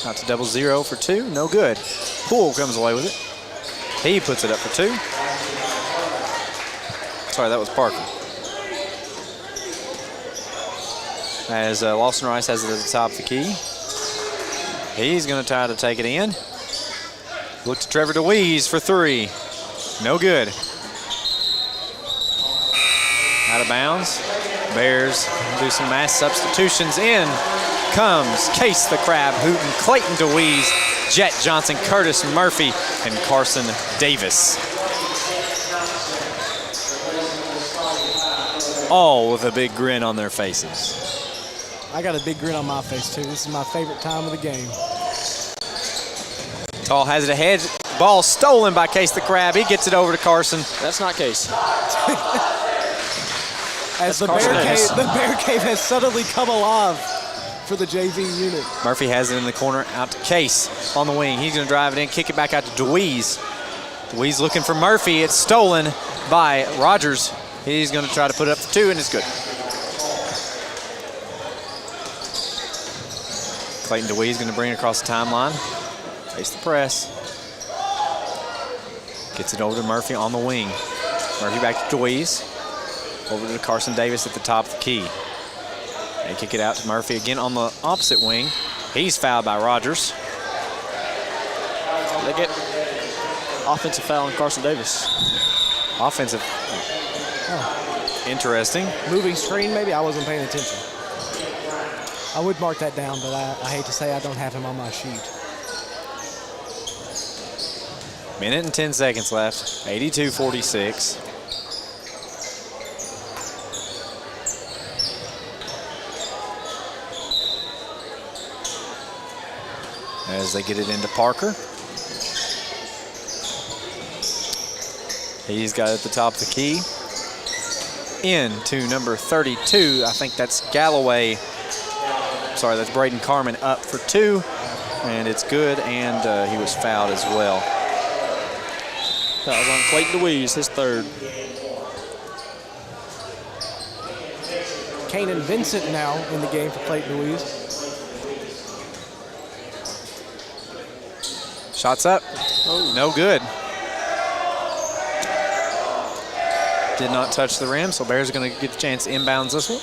Out to 0-0 for 2. No good. Poole comes away with it. He puts it up for 2. Sorry, that was Parker. As Lawson Rice has it at the top of the key. He's going to try to take it in. Look to Trevor DeWeese for 3. No good. Out of bounds. Bears do some mass substitutions. In comes Case the Crab Hooten, Clayton DeWeese, Jet Johnson, Curtis Murphy, and Carson Davis. All with a big grin on their faces. I got a big grin on my face, too. This is my favorite time of the game. Tall has it ahead. Ball stolen by Case the Crab. He gets it over to Carson. That's not Case. As the Bear Cave has suddenly come alive for the JV unit. Murphy has it in the corner, out to Case on the wing. He's going to drive it in, kick it back out to DeWeese. DeWeese looking for Murphy. It's stolen by Rogers. He's going to try to put it up for 2, and it's good. Clayton DeWeese going to bring it across the timeline. Face the press. Gets it over to Murphy on the wing. Murphy back to DeWeese. Over to Carson Davis at the top of the key. They kick it out to Murphy again on the opposite wing. He's fouled by Rogers. They get offensive foul on Carson Davis. Offensive. Oh. Interesting. Moving screen, maybe? I wasn't paying attention. I would mark that down, but I hate to say I don't have him on my sheet. Minute and 10 seconds left. 82-46. As they get it into Parker. He's got it at the top of the key. Into number 32. I think that's Galloway. Sorry, that's Braden Carmen up for 2. And it's good, and he was fouled as well. That was on Clayton DeWeese, his 3rd. Kanan Vincent now in the game for Clayton DeWeese. Shots up. Oh. No good. Did not touch the rim, so Bears are going to get the chance to inbounds this one.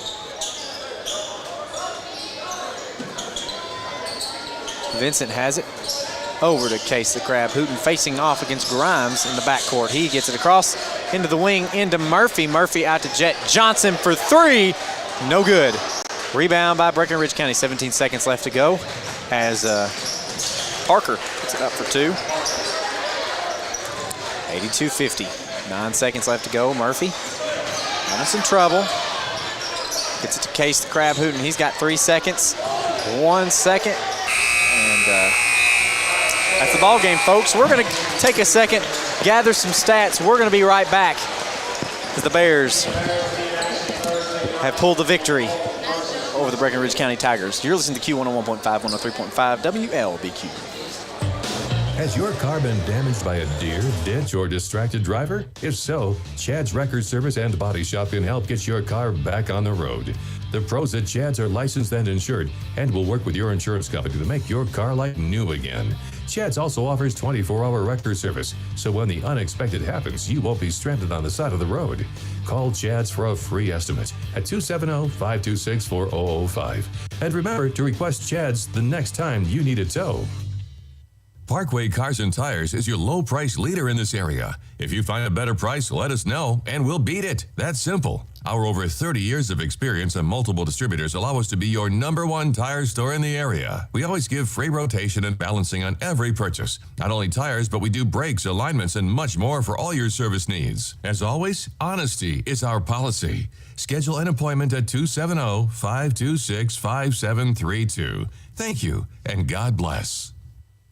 Vincent has it. Over to Case the Crab Hooten, facing off against Grimes in the backcourt. He gets it across into the wing, into Murphy. Murphy out to Jet Johnson for 3. No good. Rebound by Breckenridge County. 17 seconds left to go as Parker puts it up for two. 82-50. 9 seconds left to go. Murphy having some trouble. Gets it to Case the Crab Hooten. He's got 3 seconds. 1 second. And that's the ball game, folks. We're going to take a second, gather some stats. We're going to be right back as the Bears have pulled the victory over the Breckenridge County Tigers. You're listening to Q101.5, 103.5 WLBQ. Has your car been damaged by a deer, ditch, or distracted driver? If so, Chad's Record Service and Body Shop can help get your car back on the road. The pros at Chad's are licensed and insured and will work with your insurance company to make your car like new again. Chad's also offers 24-hour record service, so when the unexpected happens, you won't be stranded on the side of the road. Call Chad's for a free estimate at 270-526-4005. And remember to request Chad's the next time you need a tow. Parkway Cars and Tires is your low price leader in this area. If you find a better price, let us know and we'll beat it. That's simple. Our over 30 years of experience and multiple distributors allow us to be your #1 tire store in the area. We always give free rotation and balancing on every purchase. Not only tires, but we do brakes, alignments, and much more for all your service needs. As always, honesty is our policy. Schedule an appointment at 270-526-5732. Thank you, and God bless.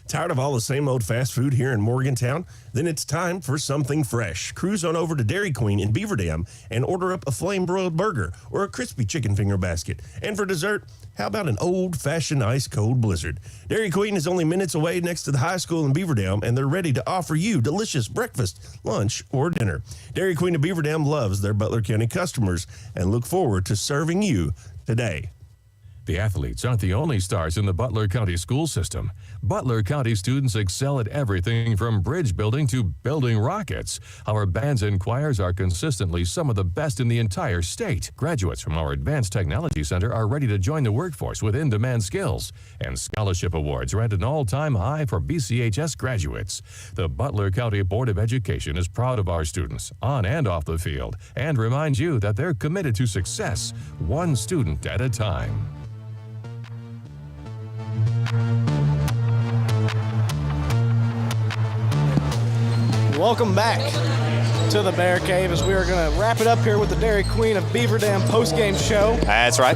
Tired of all the same old fast food here in Morgantown? Then it's time for something fresh. Cruise on over to Dairy Queen in Beaver Dam and order up a flame-broiled burger or a crispy chicken finger basket. And for dessert, how about an old-fashioned ice-cold blizzard? Dairy Queen is only minutes away next to the high school in Beaver Dam, and they're ready to offer you delicious breakfast, lunch, or dinner. Dairy Queen of Beaver Dam loves their Butler County customers and look forward to serving you today. The athletes aren't the only stars in the Butler County school system. Butler County students excel at everything from bridge building to building rockets. Our bands and choirs are consistently some of the best in the entire state. Graduates from our Advanced Technology Center are ready to join the workforce with in-demand skills. And scholarship awards are at an all-time high for BCHS graduates. The Butler County Board of Education is proud of our students, on and off the field, and reminds you that they're committed to success, one student at a time. Welcome back to the Bear Cave as we are going to wrap it up here with the Dairy Queen of Beaver Dam postgame show. That's right.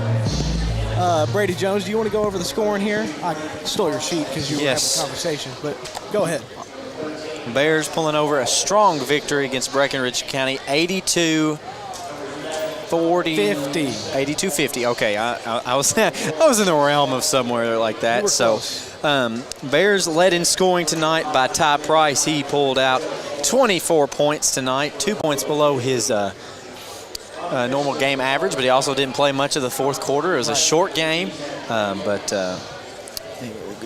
Brady Jones, do you want to go over the scoring here? I stole your sheet because you were having a conversation, but go ahead. Bears pulling over a strong victory against Breckenridge County, 82-50. 82-50. Okay, I was in the realm of somewhere like that. So, Bears led in scoring tonight by Ty Price. He pulled out 24 points tonight, 2 points below his normal game average, but he also didn't play much of the fourth quarter. It was a short game, but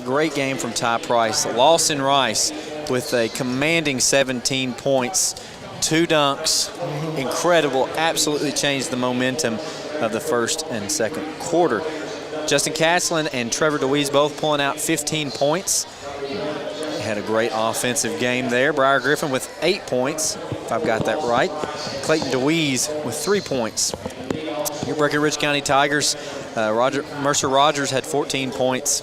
great game from Ty Price. Lawson Rice with a commanding 17 points. 2 dunks, incredible, absolutely changed the momentum of the first and second quarter. Justin Caslin and Trevor DeWeese both pulling out 15 points. Had a great offensive game there. Briar Griffin with 8 points, if I've got that right. Clayton DeWeese with 3 points. Your Breckenridge County Tigers, Mercer Rogers had 14 points.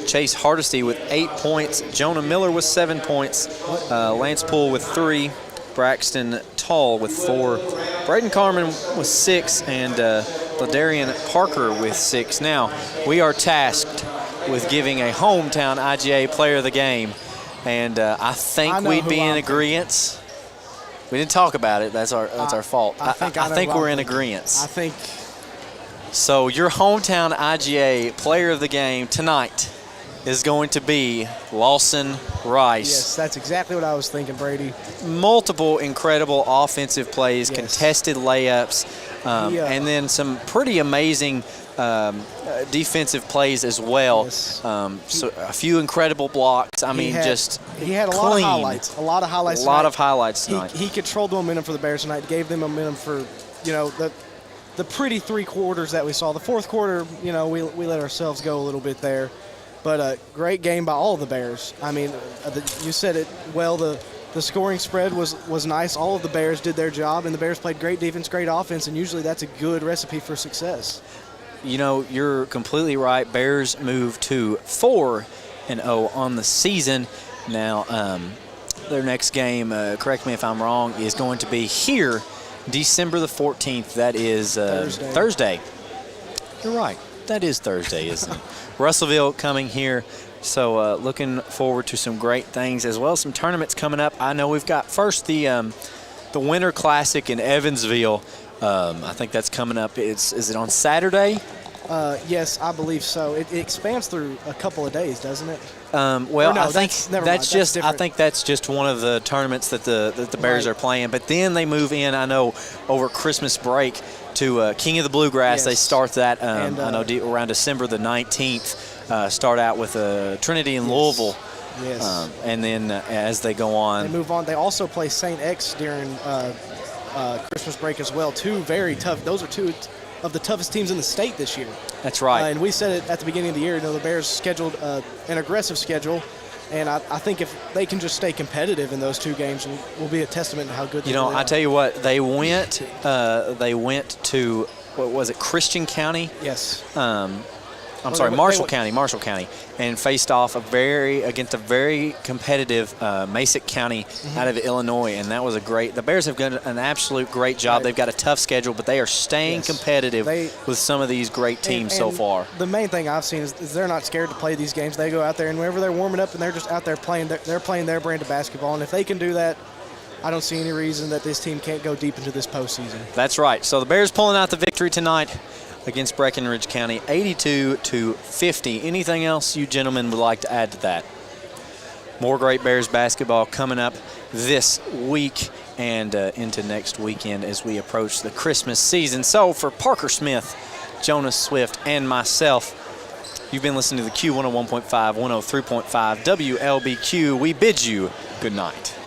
Chase Hardesty with 8 points. Jonah Miller with 7 points. Lance Poole with 3. Braxton Tall with 4. Braden Carmen with 6, and Ladarian Parker with 6. Now, we are tasked with giving a hometown IGA player of the game, and I think we'd be in agreement. We didn't talk about it. That's our fault. I think we're in agreement. I think. So your hometown IGA player of the game tonight is going to be Lawson Rice. Yes, that's exactly what I was thinking, Brady. Multiple incredible offensive plays, contested layups, and then some pretty amazing defensive plays as well. Yes. So a few incredible blocks. I mean, he had a lot of highlights. A lot of highlights. A lot of highlights tonight. He controlled the momentum for the Bears tonight. Gave them momentum for, the pretty 3 quarters that we saw. The fourth quarter, we let ourselves go a little bit there. But a great game by all of the Bears. I mean, you said it well. The scoring spread was nice. All of the Bears did their job, and the Bears played great defense, great offense, and usually that's a good recipe for success. you're completely right. Bears move to 4-0 on the season. Now, their next game, correct me if I'm wrong, is going to be here December the 14th. That is Thursday. You're right. That is Thursday, isn't it? Russellville coming here. So looking forward to some great things, as well as some tournaments coming up. I know we've got first the Winter Classic in Evansville. I think that's coming up. Is it on Saturday? Yes, I believe so. It expands through a couple of days, doesn't it? I think that's just one of the tournaments that the Bears are playing. But then they move in, I know, over Christmas break to King of the Bluegrass. Yes. They start that, I know, around December the 19th. Start out with Trinity in Louisville. Yes. And then as they go on. They move on. They also play St. X during Christmas break as well. Two very tough. Those are two of the toughest teams in the state this year. That's right. And we said it at the beginning of the year. The Bears scheduled an aggressive schedule, and I think if they can just stay competitive in those two games, will be a testament to how good they are. I tell you what, they went to, what was it, Christian County? Yes. Marshall County, and faced off against a very competitive Massac County out of Illinois, and that was the Bears have done an absolute great job. Right. They've got a tough schedule, but they are staying competitive with some of these great teams so far. The main thing I've seen is they're not scared to play these games. They go out there, and whenever they're warming up and they're just out there playing, they're playing their brand of basketball, and if they can do that, I don't see any reason that this team can't go deep into this postseason. That's right. So the Bears pulling out the victory tonight against Breckenridge County, 82-50. Anything else you gentlemen would like to add to that? More great Bears basketball coming up this week and into next weekend as we approach the Christmas season. So for Parker Smith, Jonas Swift, and myself, you've been listening to the Q101.5, 103.5 WLBQ. We bid you good night.